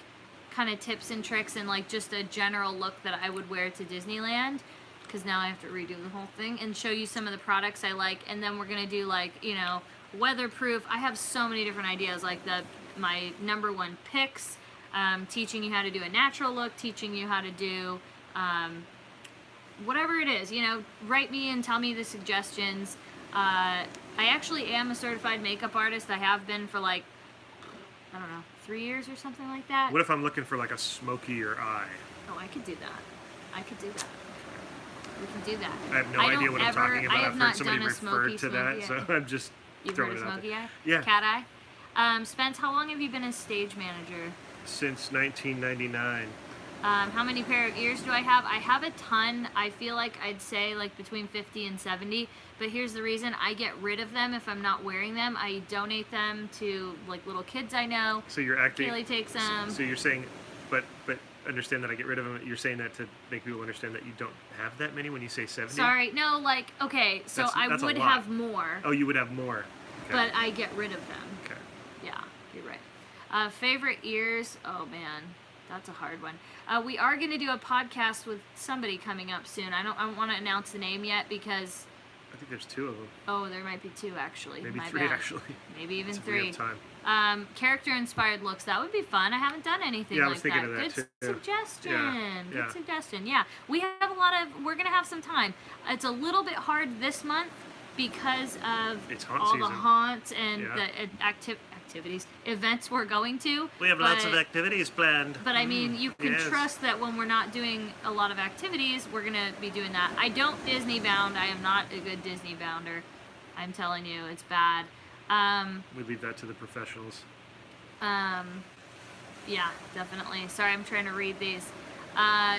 kind of tips and tricks and like just a general look that I would wear to Disneyland. Because now I have to redo the whole thing and show you some of the products I like. And then we're going to do like, you know, weatherproof. I have so many different ideas, like my number one picks, teaching you how to do a natural look, teaching you how to do whatever it is, you know, write me and tell me the suggestions. I actually am a certified makeup artist. I have been for like, I don't know, 3 years or something like that.
What if I'm looking for like a smokier eye?
Oh, I could do that. I could do that. We can do that.
I have no idea what I'm talking about. I've heard somebody refer to that, so I'm just
You've
throwing
heard of
it out there.
smoky eye?
Yeah.
Cat eye? Spence, how long have you been a stage manager?
Since 1999.
How many pair of ears do I have? I have a ton. I feel like I'd say like between 50 and 70. But here's the reason. I get rid of them if I'm not wearing them. I donate them to like little kids I know.
So you're acting.
Kaylee takes them.
So you're saying, but understand that I get rid of them. You're saying that to make people understand that you don't have that many when you say 70.
Sorry. No, like, okay. So
That's
I
a
would
lot.
have more.
Oh, you would have more. Okay.
But I get rid of them.
Okay.
Yeah, you're right. Favorite ears? Oh man, that's a hard one. We are going to do a podcast with somebody coming up soon. I don't want to announce the name yet because
I think there's 2 of them.
oh, there might be 2 actually.
Maybe
My
3
bad.
actually.
Maybe even
If we have
3.
time.
Character inspired looks. That would be fun. I haven't done anything
Yeah, I
like
was thinking
that.
of that
Good
too.
suggestion.
Yeah,
Good
yeah.
suggestion. Yeah, we have a lot of. We're gonna have some time. It's a little bit hard this month because of
It's haunt
all the
season.
haunts and
Yeah.
the activities, events we're going to.
We have lots
but-
of activities planned.
But I mean, you can
yes.
trust that when we're not doing a lot of activities, we're gonna be doing that. I don't Disney bound. I am not a good Disney bounder. I'm telling you, it's bad.
We leave that to the professionals.
Yeah, definitely. Sorry, I'm trying to read these.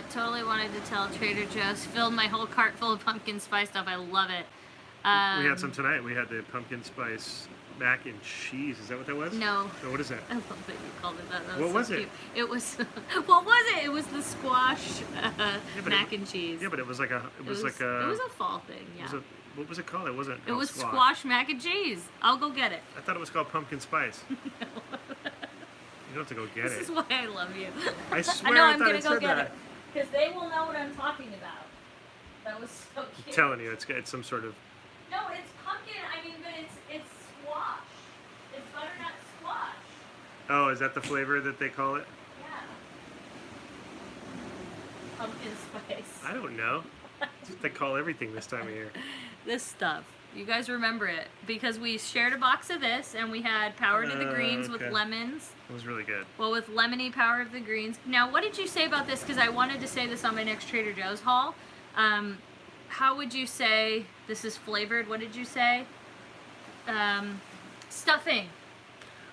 Totally wanted to tell Trader Joe's filled my whole cart full of pumpkin spice stuff. I love it.
We had some tonight. We had the pumpkin spice mac and cheese. Is that what that was?
No.
Oh, what is that?
I love that you called it that. That
What
so
was it?
cute. It was. What was it? It was the squash
but
mac and cheese.
Yeah, but it was like a. It was like
It
a.
was a fall thing. Yeah.
What was it called? It wasn't.
It
called
was squash mac and cheese. I'll go get it.
I thought it was called pumpkin spice. You don't have to go get
This
it.
is why I love you.
I swear
know
I
I'm
thought
gonna
it
go
said
get
that.
it because they will know what I'm talking about. That was so cute.
I'm telling you, it's some sort of.
No, it's pumpkin. I mean, but it's squash. It's butternut squash.
Oh, is that the flavor that they call it?
Yeah. Pumpkin spice.
I don't know. That's what they call everything this time of year.
This stuff. You guys remember it because we shared a box of this and we had Power to the Greens with
Okay.
lemons.
It was really good.
Well, with lemony Power of the Greens. Now, what did you say about this? Because I wanted to say this on my next Trader Joe's haul. How would you say this is flavored? What did you say? Stuffing.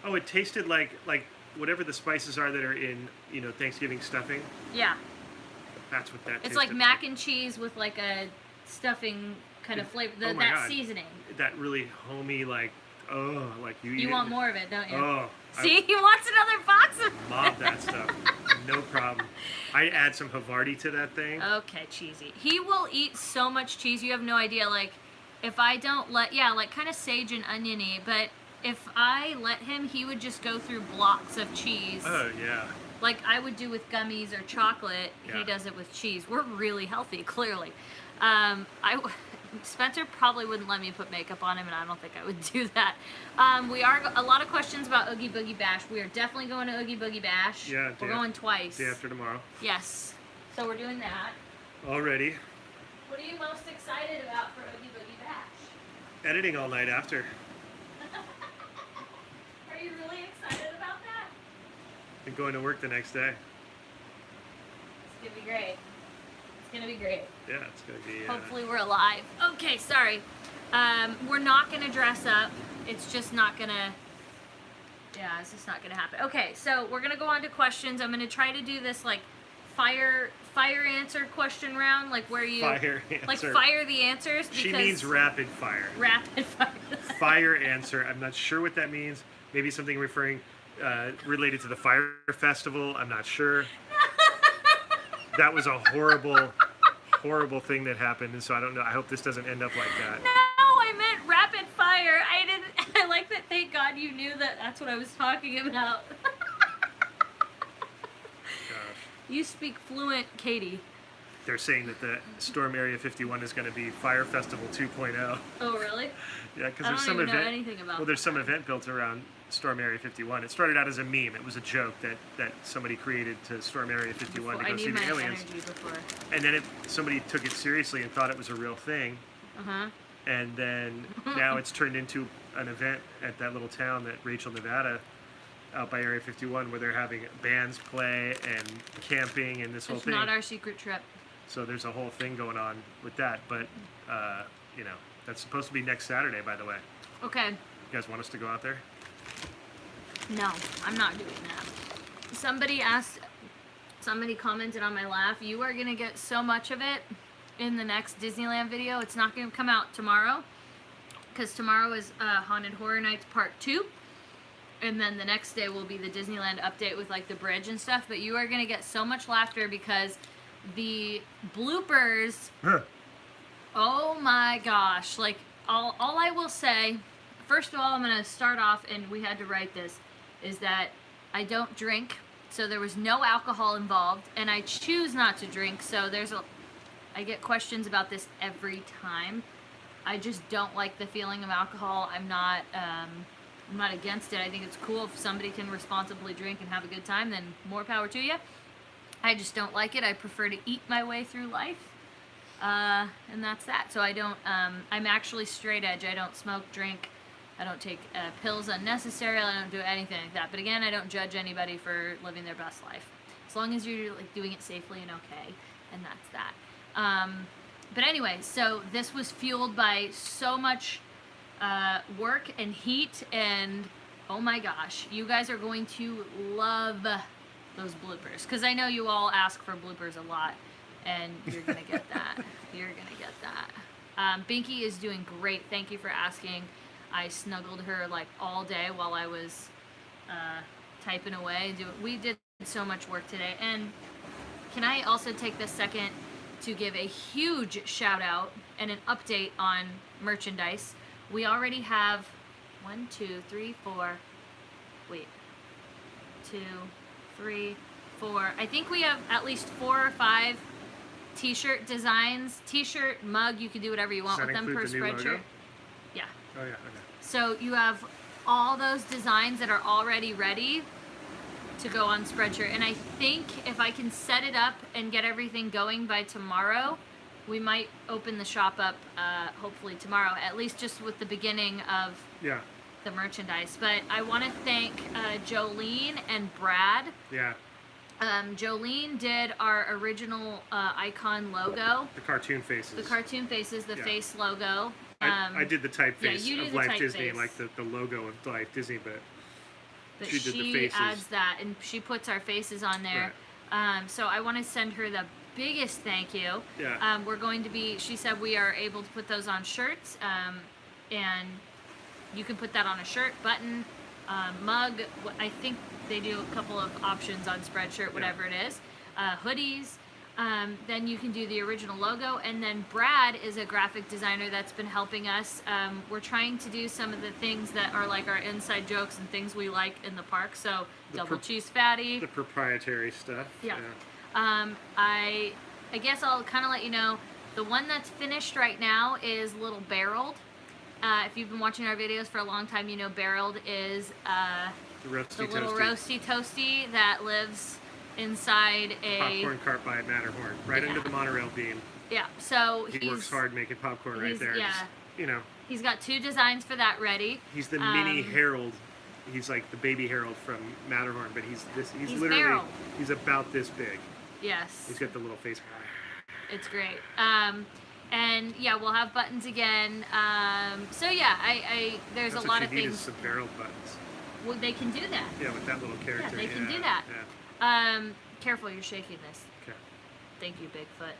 Oh, it tasted like whatever the spices are that are in Thanksgiving stuffing.
Yeah.
That's what that.
It's
tasted
like mac and cheese with like a stuffing kind of flavor.
Oh my
That
God.
seasoning.
That really homey like you.
You want more of it, don't you?
Oh.
See, he wants another box of.
Mob that stuff. No problem. I add some Havarti to that thing.
Okay, cheesy. He will eat so much cheese. You have no idea. Like, if I don't like kind of sage and oniony, but if I let him, he would just go through blocks of cheese.
Oh yeah.
Like I would do with gummies or chocolate.
Yeah.
He does it with cheese. We're really healthy, clearly. Spencer probably wouldn't let me put makeup on him, and I don't think I would do that. We are a lot of questions about Oogie Boogie Bash. We are definitely going to Oogie Boogie Bash.
Yeah,
we're going twice.
Day after tomorrow.
Yes. So we're doing that.
Already.
What are you most excited about for Oogie Boogie Bash?
Editing all night after.
Are you really excited about that?
And going to work the next day.
It's gonna be great. It's gonna be great.
Yeah, it's gonna be.
Hopefully we're alive. Okay, sorry. We're not gonna dress up. It's just not gonna. Yeah, it's just not gonna happen. Okay, so we're gonna go on to questions. I'm gonna try to do this like fire answer question round, like where you
fire answer.
like fire the answers.
She means rapid fire.
Rapid fire.
Fire answer. I'm not sure what that means. Maybe something referring related to the fire festival. I'm not sure. That was a horrible thing that happened, and so I don't know. I hope this doesn't end up like that.
No, I meant rapid fire. I didn't. I like that. Thank God you knew that. That's what I was talking about.
Gosh.
You speak fluent, Katie.
They're saying that the Storm Area 51 is going to be Fire Festival 2.0.
Oh, really?
Yeah, because
I
there's
don't
some
even know
event.
anything about.
Well, there's some event built around Storm Area 51. It started out as a meme. It was a joke that somebody created to Storm Area 51 to
I
go
need
see the
my
aliens.
energy before.
And then somebody took it seriously and thought it was a real thing.
Uh-huh.
And then now it's turned into an event at that little town that Rachel, Nevada, out by Area 51, where they're having bands play and camping and this whole
It's
thing.
not our secret trip.
So there's a whole thing going on with that. But, that's supposed to be next Saturday, by the way.
Okay.
You guys want us to go out there?
No, I'm not doing that. Somebody commented on my laugh. You are going to get so much of it in the next Disneyland video. It's not going to come out tomorrow, because tomorrow is Haunted Horror Nights Part 2. And then the next day will be the Disneyland update with like the bridge and stuff. But you are going to get so much laughter because the bloopers, oh my gosh. Like, all I will say, first of all, I'm going to start off, and we had to write this, is that I don't drink. So there was no alcohol involved, and I choose not to drink. So I get questions about this every time. I just don't like the feeling of alcohol. I'm not against it. I think it's cool if somebody can responsibly drink and have a good time, then more power to you. I just don't like it. I prefer to eat my way through life. And that's that. So I don't, I'm actually straight edge. I don't smoke, drink. I don't take pills unnecessarily. I don't do anything like that. But again, I don't judge anybody for living their best life. As long as you're like doing it safely and okay. And that's that. But anyway, so this was fueled by so much work and heat, and oh my gosh, you guys are going to love those bloopers, because I know you all ask for bloopers a lot, and you're gonna get that. You're gonna get that. Binky is doing great. Thank you for asking. I snuggled her like all day while I was typing away. We did so much work today. And can I also take this second to give a huge shout out and an update on merchandise. We already have 1, 2, 3, 4. Wait. 2, 3, 4. I think we have at least 4 or 5 t-shirt designs. T-shirt, mug, you can do whatever you want with them per spreadshirt. Yeah.
Oh yeah, okay.
So you have all those designs that are already ready to go on Spreadshirt. And I think if I can set it up and get everything going by tomorrow, we might open the shop up hopefully tomorrow, at least just with the beginning of the merchandise. But I want to thank Jolene and Brad.
Yeah.
Jolene did our original icon logo.
The cartoon faces.
The cartoon faces, the face logo.
I did the typeface
you did
of
the
Life
typeface.
Disney, like the logo of Life Disney, but
but
She did the
she
faces.
adds that, and she puts our faces on there. So I want to send her the biggest thank you.
Yeah.
We're going to be, she said we are able to put those on shirts, and you can put that on a shirt, button, mug. I think they do a couple of options on Spreadshirt, whatever it is. Hoodies. Then you can do the original logo, and then Brad is a graphic designer that's been helping us. We're trying to do some of the things that are like our inside jokes and things we like in the park. So double cheese fatty.
The proprietary stuff.
Yeah. I guess I'll kind of let you know. The one that's finished right now is Little Barreled. If you've been watching our videos for a long time, you know Barreled is
The roasty
the little
toasty.
roasty toasty that lives inside a
Popcorn cart by Matterhorn, right under the monorail beam.
Yeah, so
He works hard making popcorn right there.
Yeah.
Just, you know,
He's got 2 designs for that ready.
he's the mini Harold. He's like the baby Harold from Matterhorn, but he's
He's
literally
Harold.
he's about this big.
Yes.
He's got the little face.
It's great. And yeah, we'll have buttons again. So yeah, I there's
That's
a
what
lot of
you need is
things.
some barreled buttons.
Well, they can do that.
Yeah, with that little character.
they can do that.
Yeah.
Careful, you're shaking this.
Okay.
Thank you, Bigfoot.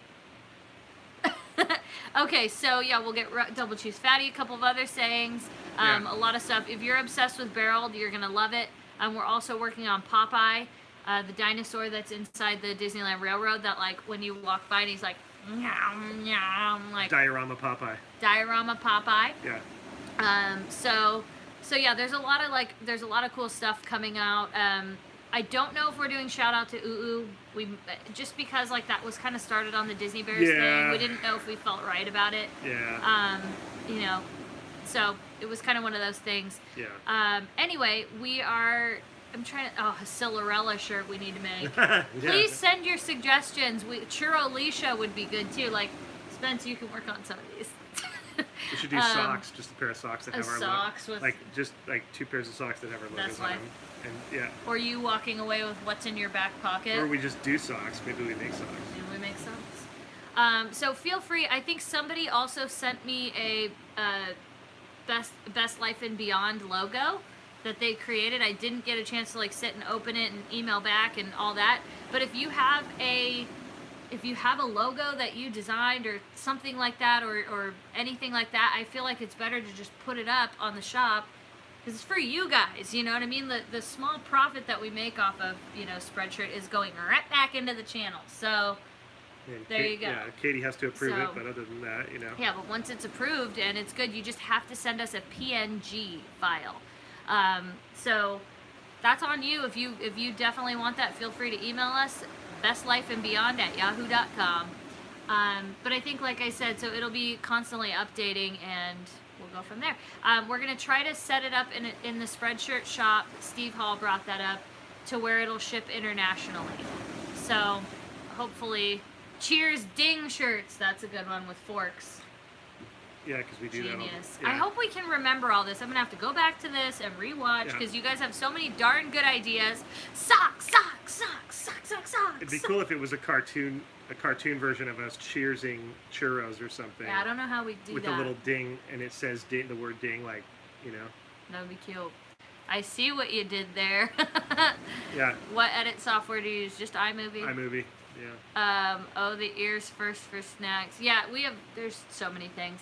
Okay, so yeah, we'll get double cheese fatty, a couple of other sayings,
Yeah.
a lot of stuff. If you're obsessed with Barreled, you're gonna love it. We're also working on Popeye, the dinosaur that's inside the Disneyland Railroad. That like when you walk by and he's like, nyam, nyam, like
Diorama Popeye.
diorama Popeye.
Yeah.
So yeah, there's a lot of cool stuff coming out. I don't know if we're doing shout out to UU. We just because like that was kind of started on the Disney Bears thing. We didn't know if we felt right about it.
Yeah.
You know, so it was kind of one of those things.
Yeah.
Anyway, I'm trying to. Oh, a Cinderella shirt we need to make.
Yeah.
Please send your suggestions. Churro Leisha would be good too. Like Spence, you can work on some of these.
We should do socks, just a pair of socks that have our
socks
logo.
with
just 2 pairs of socks that have our logos
That's
on
life.
them. And yeah.
Or you walking away with what's in your back pocket.
Or we just do socks. Maybe we make socks.
And we make socks. So feel free. I think somebody also sent me a Best Life and Beyond logo that they created. I didn't get a chance to like sit and open it and email back and all that. But if you have a logo that you designed or something like that or anything like that, I feel like it's better to just put it up on the shop because it's for you guys, you know what I mean? The small profit that we make off of, Spreadshirt is going right back into the channel. So
And
there you go.
Yeah, Katie has to approve
So-
it, but other than that,
yeah, but once it's approved and it's good, you just have to send us a PNG file. So that's on you. If you definitely want that, feel free to email us, bestlifeandbeyond@yahoo.com. But I think, like I said, so it'll be constantly updating, and we'll go from there. We're gonna try to set it up in the Spreadshirt shop. Steve Hall brought that up to where it'll ship internationally. So hopefully, cheers ding shirts. That's a good one with forks.
yeah, because we do that.
Genius.
Yeah.
I hope we can remember all this. I'm gonna have to go back to this and rewatch because you guys have so many darn good ideas. Socks, socks, socks, socks, socks, socks.
It'd be cool if it was a cartoon version of us cheersing churros or something.
Yeah, I don't know how we do
with
that.
a little ding, and it says ding, the word ding, like,
That would be cute. I see what you did there.
Yeah.
What edit software do you use? Just iMovie?
iMovie. Yeah.
The ears first for snacks. Yeah, there's so many things.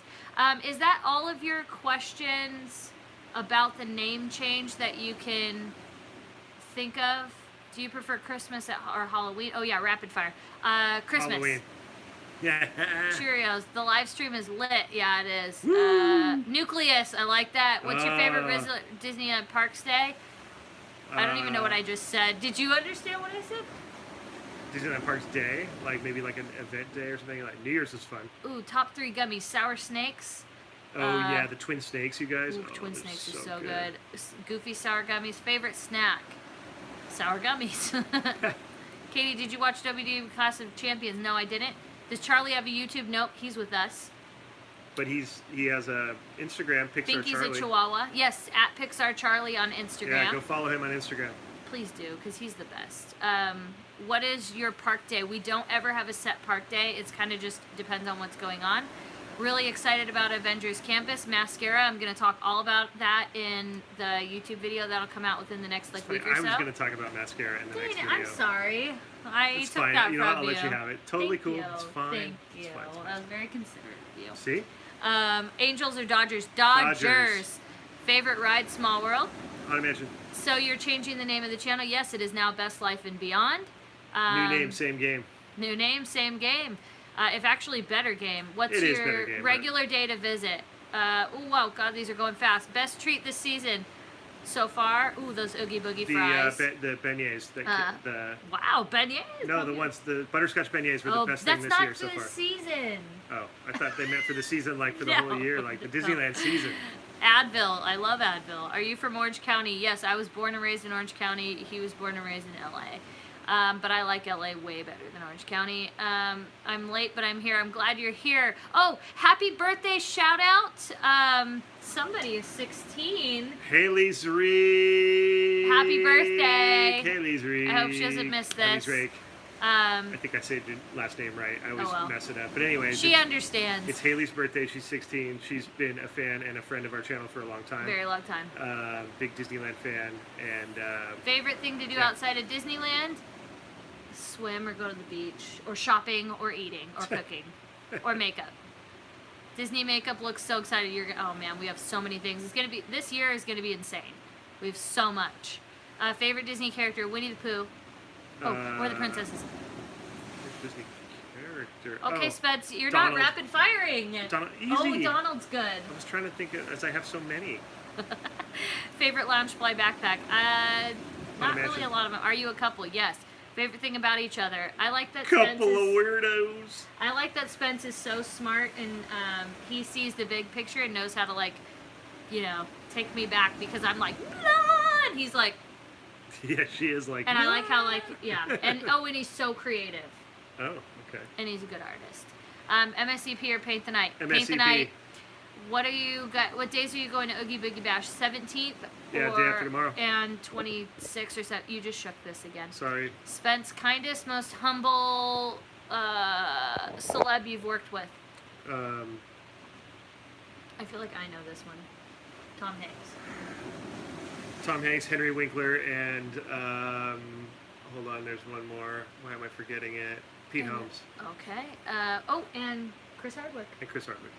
Is that all of your questions about the name change that you can think of? Do you prefer Christmas or Halloween? Oh yeah, rapid fire. Christmas.
Halloween. Yeah.
Cheerios. The live stream is lit. Yeah, it is. Nucleus. I like that. What's your favorite Disneyland park stay? I don't even know what I just said. Did you understand what I said?
Disneyland Parks Day, like maybe like an event day or something. Like New Year's is fun.
Ooh, top 3 gummies. Sour snakes.
Oh yeah, the twin snakes, you guys.
Ooh,
Oh,
twin
they're
snakes is so good. Goofy sour gummies. Favorite snack? Sour gummies. Katie, did you watch WWE Clash of Champions? No, I didn't. Does Charlie have a YouTube? Nope, he's with us.
But he has a Instagram, Pixar
Think he's
Charlie.
a Chihuahua. Yes, at Pixar Charlie on Instagram.
Yeah, go follow him on Instagram.
Please do, because he's the best. What is your park day? We don't ever have a set park day. It's kind of just depends on what's going on. Really excited about Avengers Campus mascara. I'm going to talk all about that in the YouTube video that'll come out within the next week or so.
I was going to talk about mascara in the next video.
I'm sorry. I
It's
took
fine.
that
You know,
from
I'll
you.
let you have it. Totally
Thank
cool.
You.
It's fine.
Thank
It's
you.
fine, it's fine.
That was very considerate of you.
See?
Angels or Dodgers? Dodgers. Favorite ride? Small World.
Haunted Mansion.
So you're changing the name of the channel? Yes, it is now Best Life and Beyond.
New name, same game.
New name, same game. If actually better game. What's
It is
your
better game,
regular day to visit? Oh wow, God, these are going fast. Best treat this season so far? Ooh, those Oogie Boogie fries.
The beignets.
Wow, beignets.
No, the butterscotch beignets were the best thing this year so far.
That's not for the season.
Oh, I thought they meant for the season, like for the whole year, like the Disneyland season.
Advil. I love Advil. Are you from Orange County? Yes, I was born and raised in Orange County. He was born and raised in LA. But I like LA way better than Orange County. I'm late, but I'm here. I'm glad you're here. Oh, happy birthday shout out. Somebody is 16.
Haileys Reek.
Happy birthday.
Haileys Reek.
I hope she doesn't miss this.
Haileys Reek. I think I said your last name right. I always mess it up. But anyway,
she understands.
It's Haileys' birthday. She's 16. She's been a fan and a friend of our channel for a long time.
Very long time.
Big Disneyland fan. And
favorite thing to do outside of Disneyland? Swim or go to the beach or shopping or eating or cooking or makeup. Disney makeup looks so excited. Oh man, we have so many things. This year is gonna be insane. We have so much. Favorite Disney character? Winnie the Pooh. Or the princesses.
Disney character.
Okay, Spence, you're
Donald.
not rapid firing.
Donald, easy.
Oh, Donald's good.
I was trying to think as I have so many.
Favorite lounge fly backpack? Not really a lot of them. Are you a couple? Yes. Favorite thing about each other? I like that
Couple of weirdos.
I like that Spence is so smart and he sees the big picture and knows how to take me back because I'm like, blah! And he's like,
yeah, she is like.
And I like how and and he's so creative.
Oh, okay.
And he's a good artist. MSCP or Paint the Night?
MSCP.
Paint the Night. What days are you going to Oogie Boogie Bash? 17th?
Yeah, day after tomorrow.
And 26 or 7. You just shook this again.
Sorry.
Spence, kindest, most humble celeb you've worked with? I feel like I know this one. Tom Hanks.
Tom Hanks, Henry Winkler, and hold on, there's one more. Why am I forgetting it? Pete Holmes.
Okay. And Chris Hardwick.
And Chris Hardwick.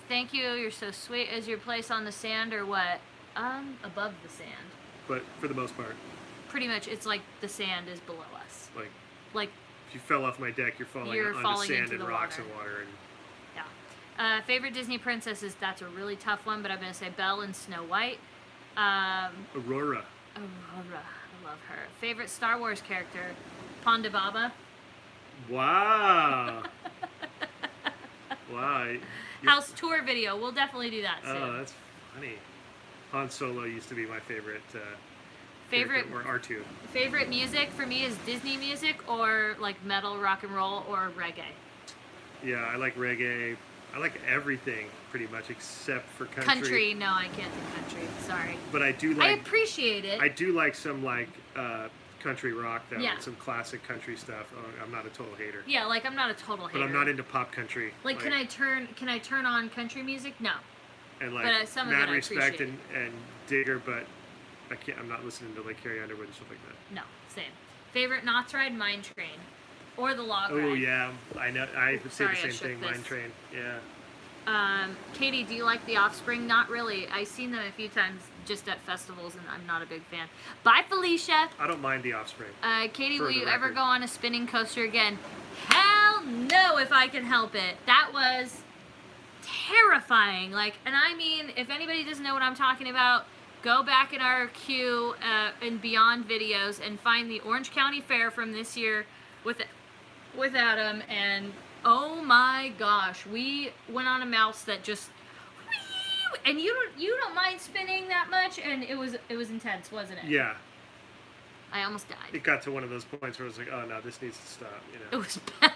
Thank you. You're so sweet. Is your place on the sand or what? Above the sand.
But for the most part.
Pretty much, it's like the sand is below us. Like
if you fell off my deck, you're falling onto sand and rocks and water. And
yeah. Favorite Disney princesses? That's a really tough one, but I'm gonna say Belle and Snow White.
Aurora.
I love her. Favorite Star Wars character? Ponda Baba.
Wow. Wow.
House tour video. We'll definitely do that soon.
Oh, that's funny. Han Solo used to be my favorite.
Favorite
or R2.
Favorite music for me is Disney music or like metal, rock and roll, or reggae.
Yeah, I like reggae. I like everything pretty much except for country.
Country, no, I can't do country. Sorry.
But I do like.
I appreciate it.
I do like some country rock though.
Yeah.
Some classic country stuff. I'm not a total hater.
Yeah, like I'm not a total hater.
But I'm not into pop country.
Like can I turn on country music? No.
And like
but some
mad
of it
respect and digger, but I can't. I'm not listening to like Carrie Underwood and stuff like that.
No, same. Favorite Knott's ride? Mine Train, or the log ride.
Oh yeah, I know. I would say
Sorry,
the same thing.
this.
Mine Train. Yeah.
Katie, do you like The Offspring? Not really. I've seen them a few times just at festivals, and I'm not a big fan. Bye, Felicia.
I don't mind The Offspring.
Katie, will you ever go on a spinning coaster again? Hell no, if I can help it. That was terrifying. And I mean, if anybody doesn't know what I'm talking about, go back in our Q and Beyond videos and find the Orange County Fair from this year with Adam, and oh my gosh, we went on a mouse that just, and you don't mind spinning that much, and it was intense, wasn't it?
Yeah.
I almost died.
It got to one of those points where I was like, oh no, this needs to stop.
It was bad.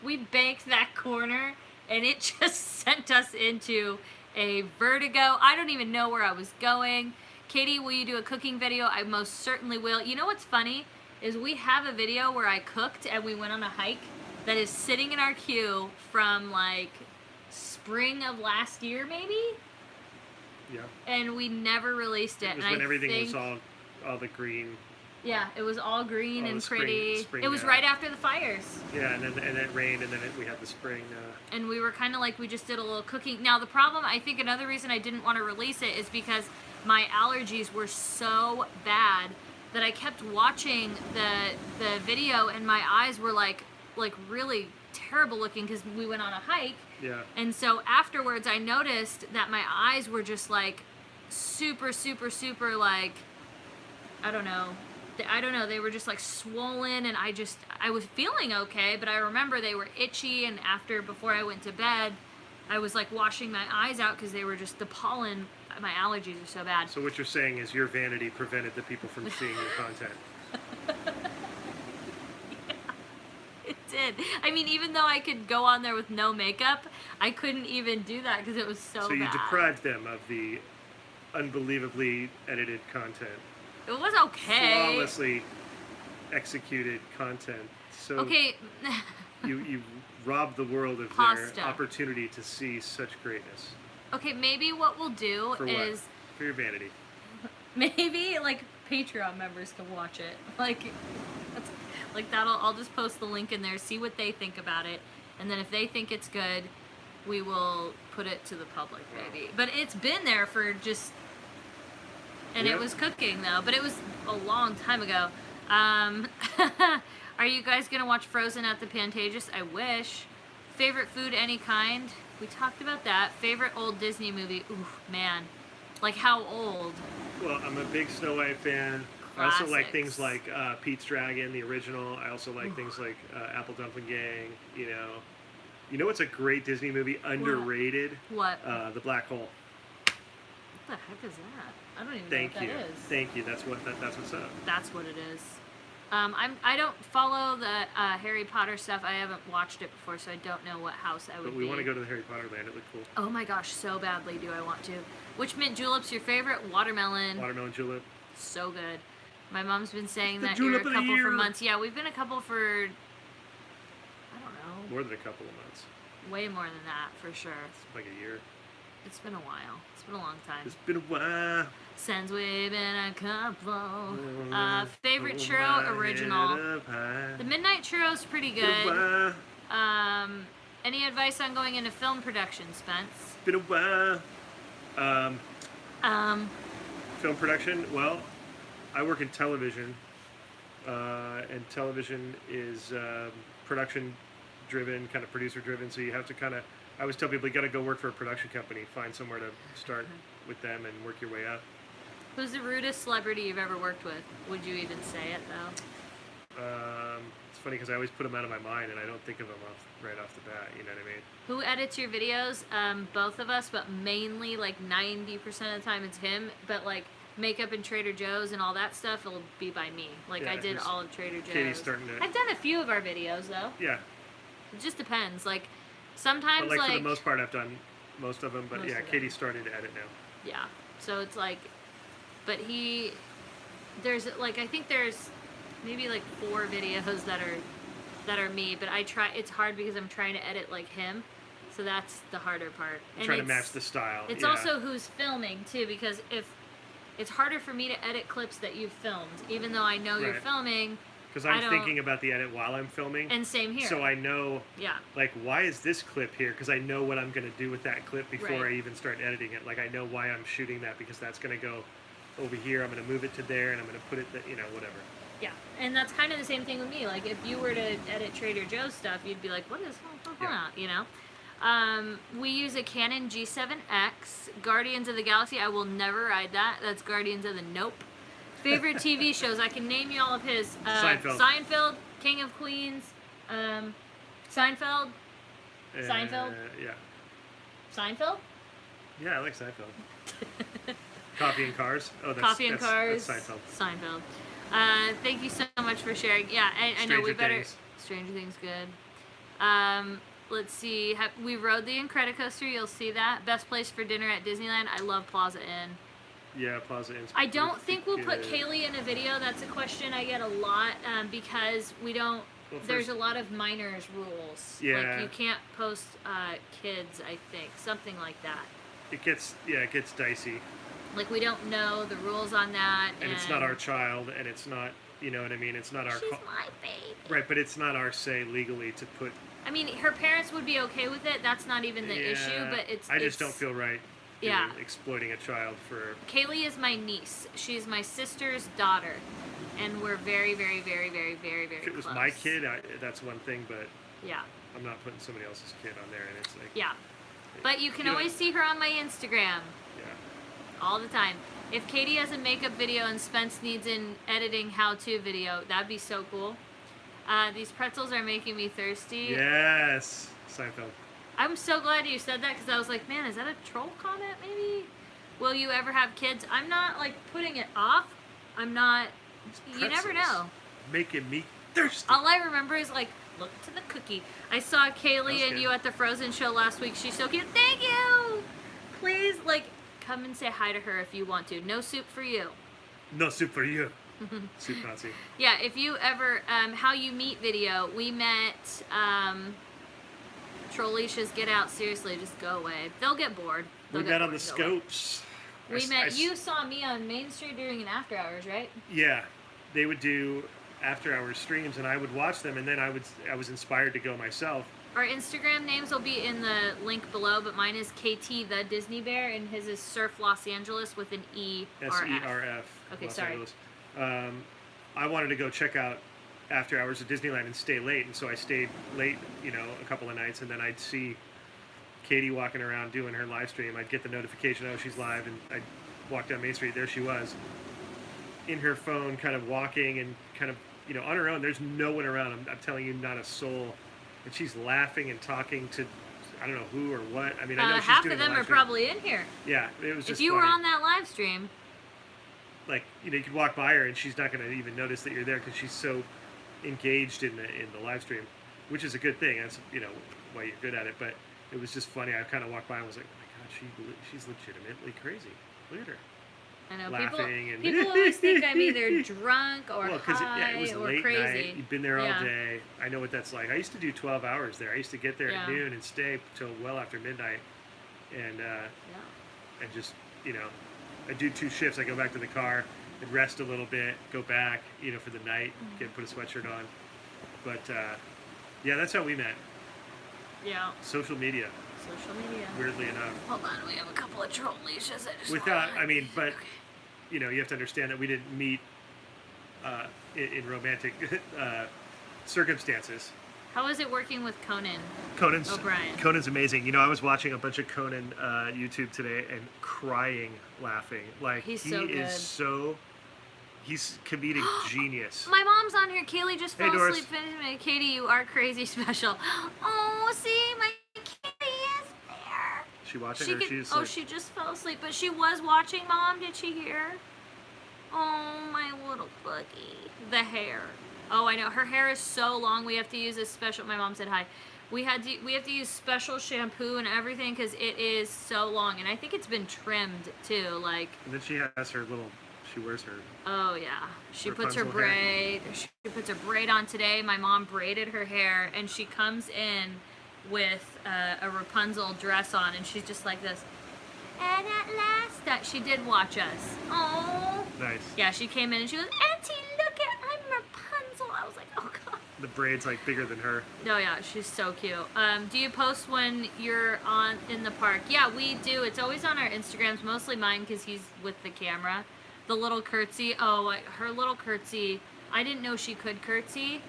we banked that corner, and it just sent us into a vertigo. I don't even know where I was going. Katie, will you do a cooking video? I most certainly will. You know what's funny is we have a video where I cooked and we went on a hike that is sitting in our queue from like spring of last year, maybe.
Yeah.
And we never released it.
It was
and
when
I
everything
think,
was all the green.
Yeah, it was all green
all
and
the
pretty.
spring,
It was right after the fires.
Yeah, and then it rained, and then we had the spring.
And we were kind of like, we just did a little cooking. Now the problem, I think another reason I didn't want to release it is because my allergies were so bad that I kept watching the video, and my eyes were like really terrible looking because we went on a hike.
Yeah.
And so afterwards, I noticed that my eyes were just like super like, I don't know. They were just like swollen, and I was feeling okay, but I remember they were itchy, and before I went to bed, I was like washing my eyes out because they were just, the pollen, my allergies are so bad.
So what you're saying is your vanity prevented the people from seeing your content.
Yeah, it did. I mean, even though I could go on there with no makeup, I couldn't even do that because it was so bad.
So you deprived them of the unbelievably edited content.
It was okay.
Flawlessly executed content. So
okay.
you robbed the world of their opportunity to see such greatness.
Okay, maybe what we'll do
For
is...
what? For your vanity.
Maybe, like, Patreon members can watch it. I'll just post the link in there, see what they think about it, and then if they think it's good, we will put it to the public, maybe. But it's been there for just... And It was cooking, though, but it was a long time ago. Are you guys going to watch Frozen at the Pantages? I wish. Favorite food, any kind? We talked about that. Favorite old Disney movie? Ooh, man. Like, how old? Well,
I'm a big Snow White fan.
Classics.
I also like things like Pete's Dragon, the original. I also like things like Apple Dumpling Gang, You know what's a great Disney movie, underrated?
What?
The Black Hole.
What the heck is that? I don't even know what that is.
Thank you. That's what's up.
That's what it is. I don't follow the Harry Potter stuff. I haven't watched it before, so I don't know what house I would be.
But we want to go to the Harry Potter land. It looked cool.
Oh my gosh, so badly do I want to. Which mint julep's your favorite? Watermelon.
Watermelon julep.
So good. My mom's been saying
the
that you're a
julep of the
couple for
year.
months. Yeah, we've been a couple for, I don't know.
More than a couple of months.
Way more than that, for sure.
It's like a year.
It's been a while. It's been a long time.
It's been a while.
Since we've been a couple. Favorite churro, original. The Midnight Churro's pretty good. Any advice on going into film production, Spence?
Been a while. Film production? Well, I work in television. And television is production driven, kind of producer driven, so you have to I always tell people you got to go work for a production company, find somewhere to start with them and work your way up.
Who's the rudest celebrity you've ever worked with? Would you even say it, though?
It's funny because I always put them out of my mind and I don't think of them right off the bat, you know what I mean?
Who edits your videos? Both of us, but mainly like 90% of the time it's him, but like makeup and Trader Joe's and all that stuff will be by me. Like
Yeah,
I did all of Trader Joe's.
Katie's starting to...
I've done a few of our videos though.
Yeah.
It just depends. Like sometimes
But like for the most part I've done most of them, but
Most
yeah,
of them.
Katie's starting to edit now.
Yeah. So it's like, but there's like, I think there's maybe like 4 videos that are me, but it's hard because I'm trying to edit like him. So that's the harder part.
I'm trying to match the style.
It's
yeah.
also who's filming too, because if it's harder for me to edit clips that you've filmed, even though I know you're filming.
Because I'm thinking about the edit while I'm filming.
And same here.
So I know,
yeah,
like, why is this clip here? Because I know what I'm going to do with that clip before
Right.
I even start editing it. Like, I know why I'm shooting that because that's going to go over here. I'm going to move it to there, and I'm going to put it, whatever.
Yeah, and that's kind of the same thing with me. Like, if you were to edit Trader Joe's stuff, you'd be like, what is you know? We use a Canon G7X. Guardians of the Galaxy, I will never ride that. That's Guardians of the Nope. Favorite TV shows, I can name you all of his. Seinfeld, King of Queens, Seinfeld. Seinfeld?
Yeah.
Seinfeld?
Yeah, I like Seinfeld. Coffee and Cars. Oh, that's
Cars.
That's Seinfeld.
Seinfeld. Thank you so much for sharing. Yeah, I know we better. Stranger Things, good. Let's see. We rode the Incredicoaster. You'll see that. Best place for dinner at Disneyland. I love Plaza Inn.
Yeah, Plaza Inn's
I don't think we'll put Kaylee in a video. That's a question I get a lot because we don't.
Well,
there's
first,
a lot of minors rules.
Yeah.
Like you can't post kids, I think. Something like that.
it gets dicey,
Like we don't know the rules on that.
and it's not our child, and it's not, you know what I mean? It's not our
She's my baby.
right, but it's not our say legally to put.
I mean, her parents would be okay with it. That's not even the issue, but
I just don't feel right.
Yeah.
Exploiting a child for.
Kaylee is my niece. She's my sister's daughter, and we're very, very, very, very, very, very
If it was
close.
my kid, that's one thing, but
Yeah.
I'm not putting somebody else's kid on there, and it's like.
Yeah. But you can
You know-
always see her on my Instagram
Yeah.
all the time. If Katie has a makeup video and Spence needs an editing how-to video, that'd be so cool. These pretzels are making me thirsty.
Yes. Seinfeld.
I'm so glad you said that because I was like, man, is that a troll comment maybe? Will you ever have kids? I'm not like putting it off. I'm not. You never
Pretzels.
know.
Making me thirsty.
All I remember is like, look to the cookie. I saw Kaylee and
good.
you at the Frozen show last week. She's so cute. Thank you. Please, like, come and say hi to her if you want to. No soup for you.
No soup for you. Soup Nazi.
Yeah, if you ever, how you meet video, we met, Trollicia's Get Out. Seriously, just go away. They'll get bored.
We
They'll
met
get
on the
bored and go away.
Scopes.
We met, you saw me on Main Street during an after hours, right?
Yeah, they would do after-hour streams, and I would watch them, and then I was inspired to go myself.
Our Instagram names will be in the link below, but mine is KT the Disney Bear, and his is Surf Los Angeles with an ERF.
SERF.
Okay,
Los
sorry.
Angeles. I wanted to go check out after hours at Disneyland and stay late, and so I stayed late, a couple of nights, and then I'd see Katie walking around doing her live stream. I'd get the notification, oh, she's live, and I'd walk down Main Street, there she was, in her phone, kind of walking and kind of, on her own. There's no one around. I'm telling you, not a soul. And she's laughing and talking to, I don't know who or what. I mean, I know she's
half
doing
of
a
them
live
are
stream.
probably in here.
Yeah, it was just
If you were
funny.
on that live stream,
Like, you could walk by her and she's not going to even notice that you're there because she's so engaged in the live stream, which is a good thing. That's why you're good at it. But it was just funny. I kind of walked by and was like, oh my god, she's legitimately crazy. Look at her.
I know
Laughing and
people always think I'm either drunk or high
it was
or
late
crazy.
night. You've been there all
Yeah.
day. I know what that's like. I used to do 12 hours there. I used to get there at
Yeah.
noon and stay till well after midnight, and
Yeah.
and just I do 2 shifts. I go back to the car and rest a little bit, go back for the night, put a sweatshirt on. But yeah, that's how we met.
Yeah.
Social media,
Social media.
weirdly enough.
Hold on, we have a couple of troll leashes.
Without, but you have to understand that we didn't meet in romantic circumstances.
How is it working with Conan? O'Brien.
Conan's amazing. I was watching a bunch of Conan YouTube today and crying, laughing. Like
He's
he
so
is
good.
he's comedic genius.
My mom's on here. Kaylee just fell
Hey, Doris.
asleep. Katie, you are crazy special. Oh, see, my Katie is there.
She watching or she's
She just fell asleep, but she was watching. Mom, did she hear? Oh, my little boogie. The hair. Oh, I know. Her hair is so long. We have to use a special. My mom said hi. We have to use special shampoo and everything because it is so long, and I think it's been trimmed too. Like.
And then she has her little. She wears her.
Oh yeah. She puts her
Rapunzel hair.
braid. She puts her braid on today. My mom braided her hair, and she comes in with a Rapunzel dress on, and she's just like this. And at last, that she did watch us. Oh.
Nice.
Yeah, she came in and she goes, Auntie, look at I'm Rapunzel. I was like, oh god.
The braid's like bigger than her.
No, yeah, she's so cute. Do you post when you're in the park? Yeah, we do. It's always on our Instagrams, mostly mine because he's with the camera. The little curtsy. Oh, her little curtsy. I didn't know she could curtsy.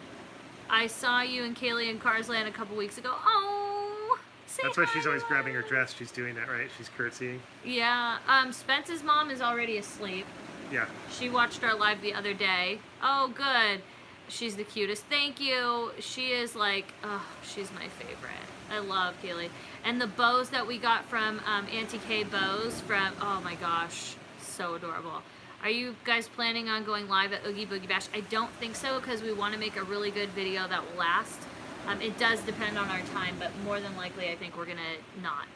I saw you and Kaylee in Cars Land a couple weeks ago. Oh, say
That's why
hi,
she's always
Mom.
grabbing her dress. She's doing that, right? She's curtsying.
Yeah. Spence's mom is already asleep.
Yeah.
She watched our live the other day. Oh, good. She's the cutest. Thank you. She is like, oh, she's my favorite. I love Kaylee. And the bows that we got from Auntie K bows from, oh my gosh, so adorable. Are you guys planning on going live at Oogie Boogie Bash? I don't think so because we want to make a really good video that will last. It does depend on our time, but more than likely I think we're going to not.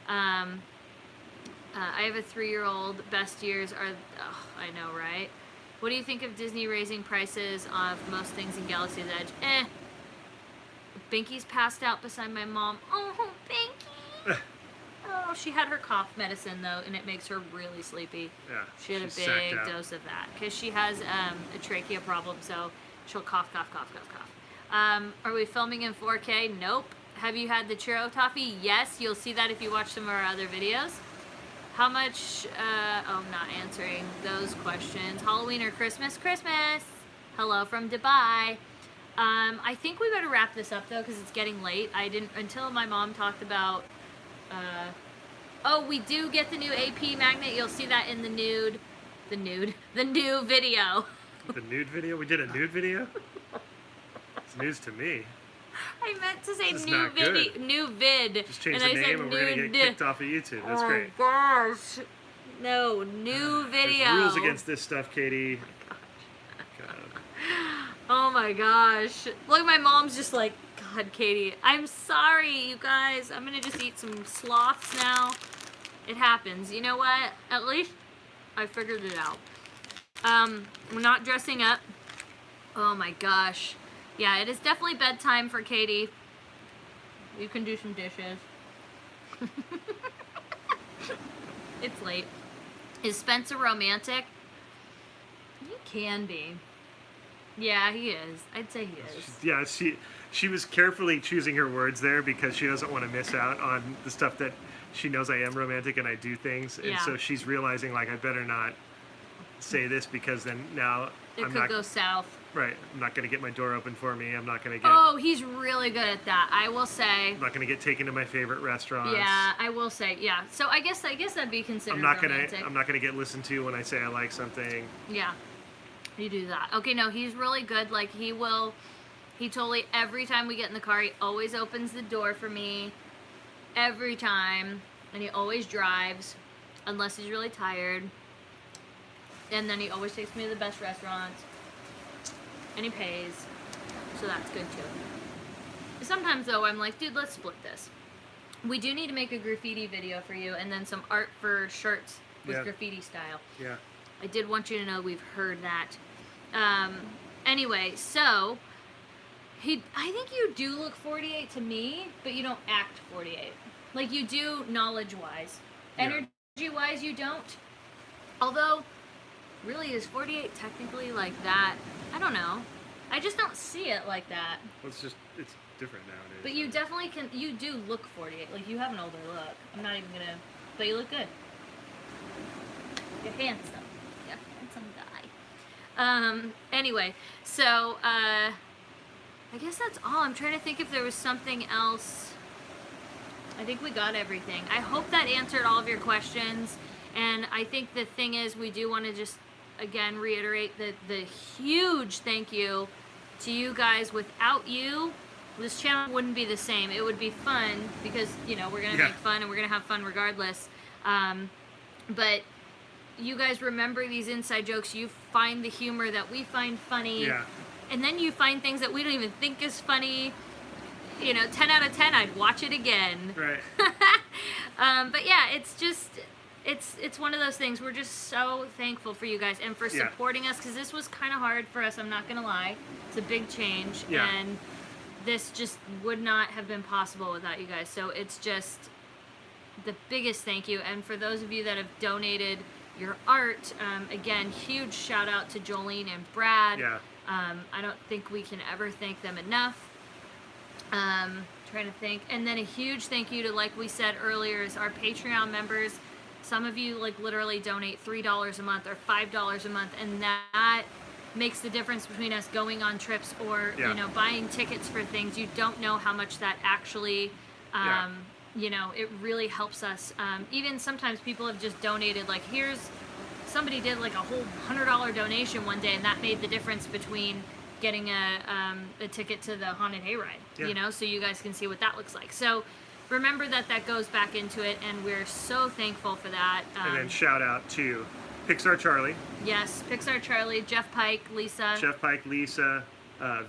I have a 3-year-old. Best years are, oh, I know, right? What do you think of Disney raising prices of most things in Galaxy's Edge? Binky's passed out beside my mom. Oh, Binky! Oh, she had her cough medicine though, and it makes her really sleepy.
Yeah.
She had a
she's
big
sacked out.
dose of that because she has a trachea problem, so she'll cough, cough, cough, cough, cough. Are we filming in 4K? Nope. Have you had the churro toffee? Yes. You'll see that if you watch some of our other videos. How much? I'm not answering those questions. Halloween or Christmas? Christmas. Hello from Dubai. I think we better wrap this up though because it's getting late. I didn't until my mom talked about. Oh, we do get the new AP magnet. You'll see that in the new video.
The nude video? We did a nude video? It's news to me.
I meant to say
This is
new
not good.
video, new vid.
Just change
and
the
I
name
said
and we're going to
nude.
get kicked off of YouTube. That's great.
Oh gosh. No, new video.
There's rules against this stuff, Katie. God.
Oh my gosh. Look, my mom's just like, God, Katie, I'm sorry, you guys. I'm gonna just eat some sloths now. It happens. You know what? At least I figured it out. We're not dressing up. Oh my gosh. Yeah, it is definitely bedtime for Katie. You can do some dishes. It's late. Is Spence a romantic? He can be. Yeah, he is. I'd say he is.
Yeah, she was carefully choosing her words there because she doesn't want to miss out on the stuff that she knows I am romantic and I do things. And
Yeah.
so she's realizing, like, I better not say this because then now
It could go south.
Right. I'm not going to get my door open for me. I'm not going to get...
Oh, he's really good at that. I will say.
I'm not going to get taken to my favorite restaurants.
Yeah, I will say. Yeah. So I guess that'd be considered romantic.
I'm not gonna get listened to when I say I like something.
Yeah. You do that. Okay, no, he's really good. Like he totally every time we get in the car, he always opens the door for me. Every time. And he always drives unless he's really tired. And then he always takes me to the best restaurants. And he pays. So that's good too. Sometimes though I'm like, dude, let's split this. We do need to make a graffiti video for you and then some art for shirts with graffiti style.
Yeah.
I did want you to know we've heard that. Anyway, so I think you do look 48 to me, but you don't act 48. Like you do knowledge-wise. Energy-wise, you don't. Although, really, is 48 technically like that? I don't know. I just don't see it like that.
Well, it's different nowadays.
But you definitely can, you do look 48. Like you have an older look. I'm not even gonna, but you look good. You're handsome. You're a handsome guy. Anyway, so, I guess that's all. I'm trying to think if there was something else. I think we got everything. I hope that answered all of your questions. And I think the thing is, we do want to just, again, reiterate the huge thank you to you guys. Without you, this channel wouldn't be the same. It would be fun because, you know, we're going to make fun and we're going to have fun regardless. But you guys remember these inside jokes. You find the humor that we find funny.
Yeah.
And then you find things that we don't even think is funny. You know, 10 out of 10, I'd watch it again.
Right.
But yeah, it's just, it's one of those things. We're just so thankful for you guys and for supporting us because this was kind of hard for us. I'm not going to lie. It's a big change.
Yeah.
And this just would not have been possible without you guys. So it's just the biggest thank you. And for those of you that have donated your art, again, huge shout out to Jolene and Brad.
Yeah.
I don't think we can ever thank them enough. Trying to think. And then a huge thank you to, like we said earlier, is our Patreon members. Some of you like literally donate $3 a month or $5 a month, and that makes the difference between us going on trips or you know, buying tickets for things. You don't know how much that actually you know, it really helps us. Even sometimes people have just donated, like somebody did like a whole $100 donation one day, and that made the difference between getting a ticket to the haunted hayride, you know, so you guys can see what that looks like. So remember that goes back into it, and we're so thankful for that.
And then shout out to Pixar Charlie.
Yes, Pixar Charlie, Jeff Pike, Lisa.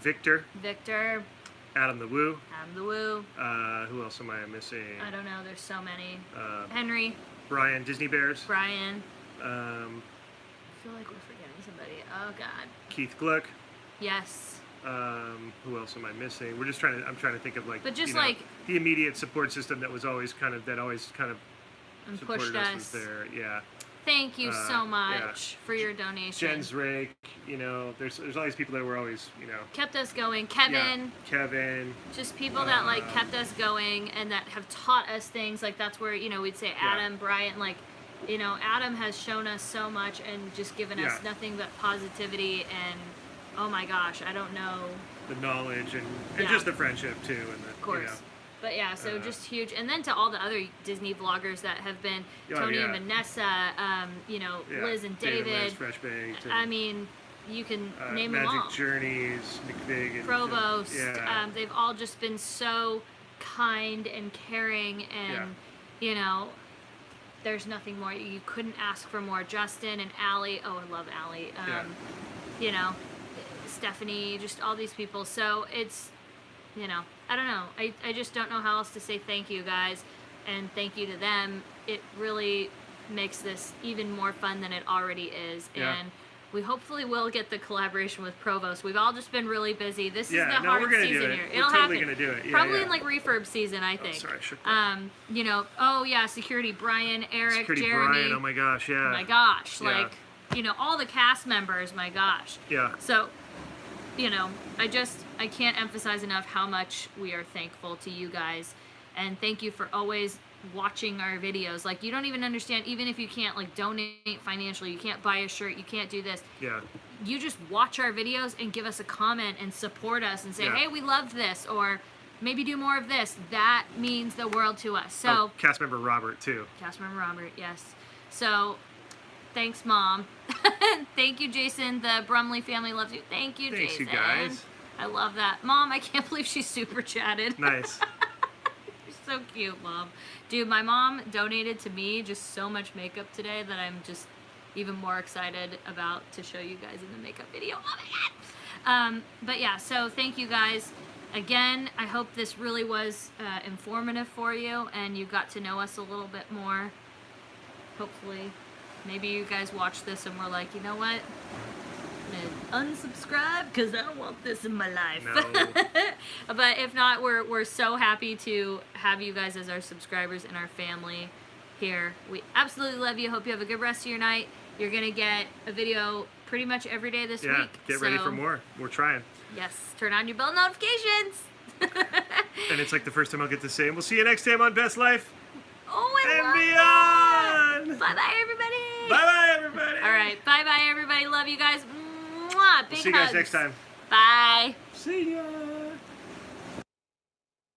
Victor. Adam the Woo. Who else am I missing?
I don't know, there's so many. Henry.
Brian, Disney Bears.
Brian.
I
feel like we're forgetting somebody. Oh God.
Keith Gluck.
Yes.
Who else am I missing? I'm trying to think of like,
But just
you know,
like
the immediate support system that was always kind of
and
supported
pushed
us
us.
was there. Yeah.
Thank you so
Yeah.
much for your donation.
Jen's Rake, you know, there's all these people that were always, you know,
Kept us going. Kevin.
yeah, Kevin.
Just people that like kept us going and that have taught us things. Like that's where, you know, we'd say Adam, Brian, like, you know, Adam has shown us so much and just given us nothing but positivity and oh my gosh, I don't know.
The knowledge and just the friendship too, and the,
of course.
You know,
but yeah, so just huge. And then to all the other Disney vloggers that have been, Tony and Vanessa, you know, Liz and David.
Liz, Fresh Baked.
I mean, you can name them all.
Magic Journeys, McVig, and
Provost. They've all just been so kind and caring and, you know, there's nothing more. You couldn't ask for more. Justin and Allie. Oh, I love Allie. You know, Stephanie, just all these people. So it's, you know, I don't know. I just don't know how else to say thank you guys and thank you to them. It really makes this even more fun than it already is.
Yeah.
And we hopefully will get the collaboration with Provost. We've all just been really busy. This is the
we're
hard
gonna
season
do it.
here.
We're
It'll
totally
happen.
Gonna do it. Yeah,
Probably in like refurb season, I think.
Oh, sorry, I shook that.
You know, oh yeah, security, Brian, Eric,
Security
Jeremy.
Brian, oh my gosh, yeah.
Oh my gosh,
Yeah.
like, you know, all the cast members, my gosh.
Yeah.
So, you know, I can't emphasize enough how much we are thankful to you guys. And thank you for always watching our videos. Like, you don't even understand, even if you can't, like, donate financially, you can't buy a shirt, you can't do this.
Yeah.
You just watch our videos and give us a comment and support us and say, hey, we loved this, or maybe do more of this. That means the world to us. So,
cast member Robert, too.
Cast member Robert, yes. So, thanks, Mom. Thank you, Jason. The Brumley family loves you. Thank you,
Thanks,
Jason.
you guys.
I love that. Mom, I can't believe she super chatted.
Nice.
You're so cute, Mom. Dude, my mom donated to me just so much makeup today that I'm just even more excited about to show you guys in the makeup video. Oh my God. But yeah, so thank you guys. Again, I hope this really was informative for you and you got to know us a little bit more. Hopefully. Maybe you guys watched this and were like, you know what? I'm gonna unsubscribe because I don't want this in my life.
No.
But if not, we're so happy to have you guys as our subscribers and our family here. We absolutely love you. Hope you have a good rest of your night. You're gonna get a video pretty much every day this week.
Get ready for more. We're trying.
Yes, turn on your bell notifications.
And it's like the first time I'll get to say, and we'll see you next time on Best Life
and
beyond.
Bye-bye, everybody.
Bye-bye, everybody.
All right, bye-bye, everybody. Love you guys. Mwah. Big
See you guys
hugs.
next time.
Bye.
See ya.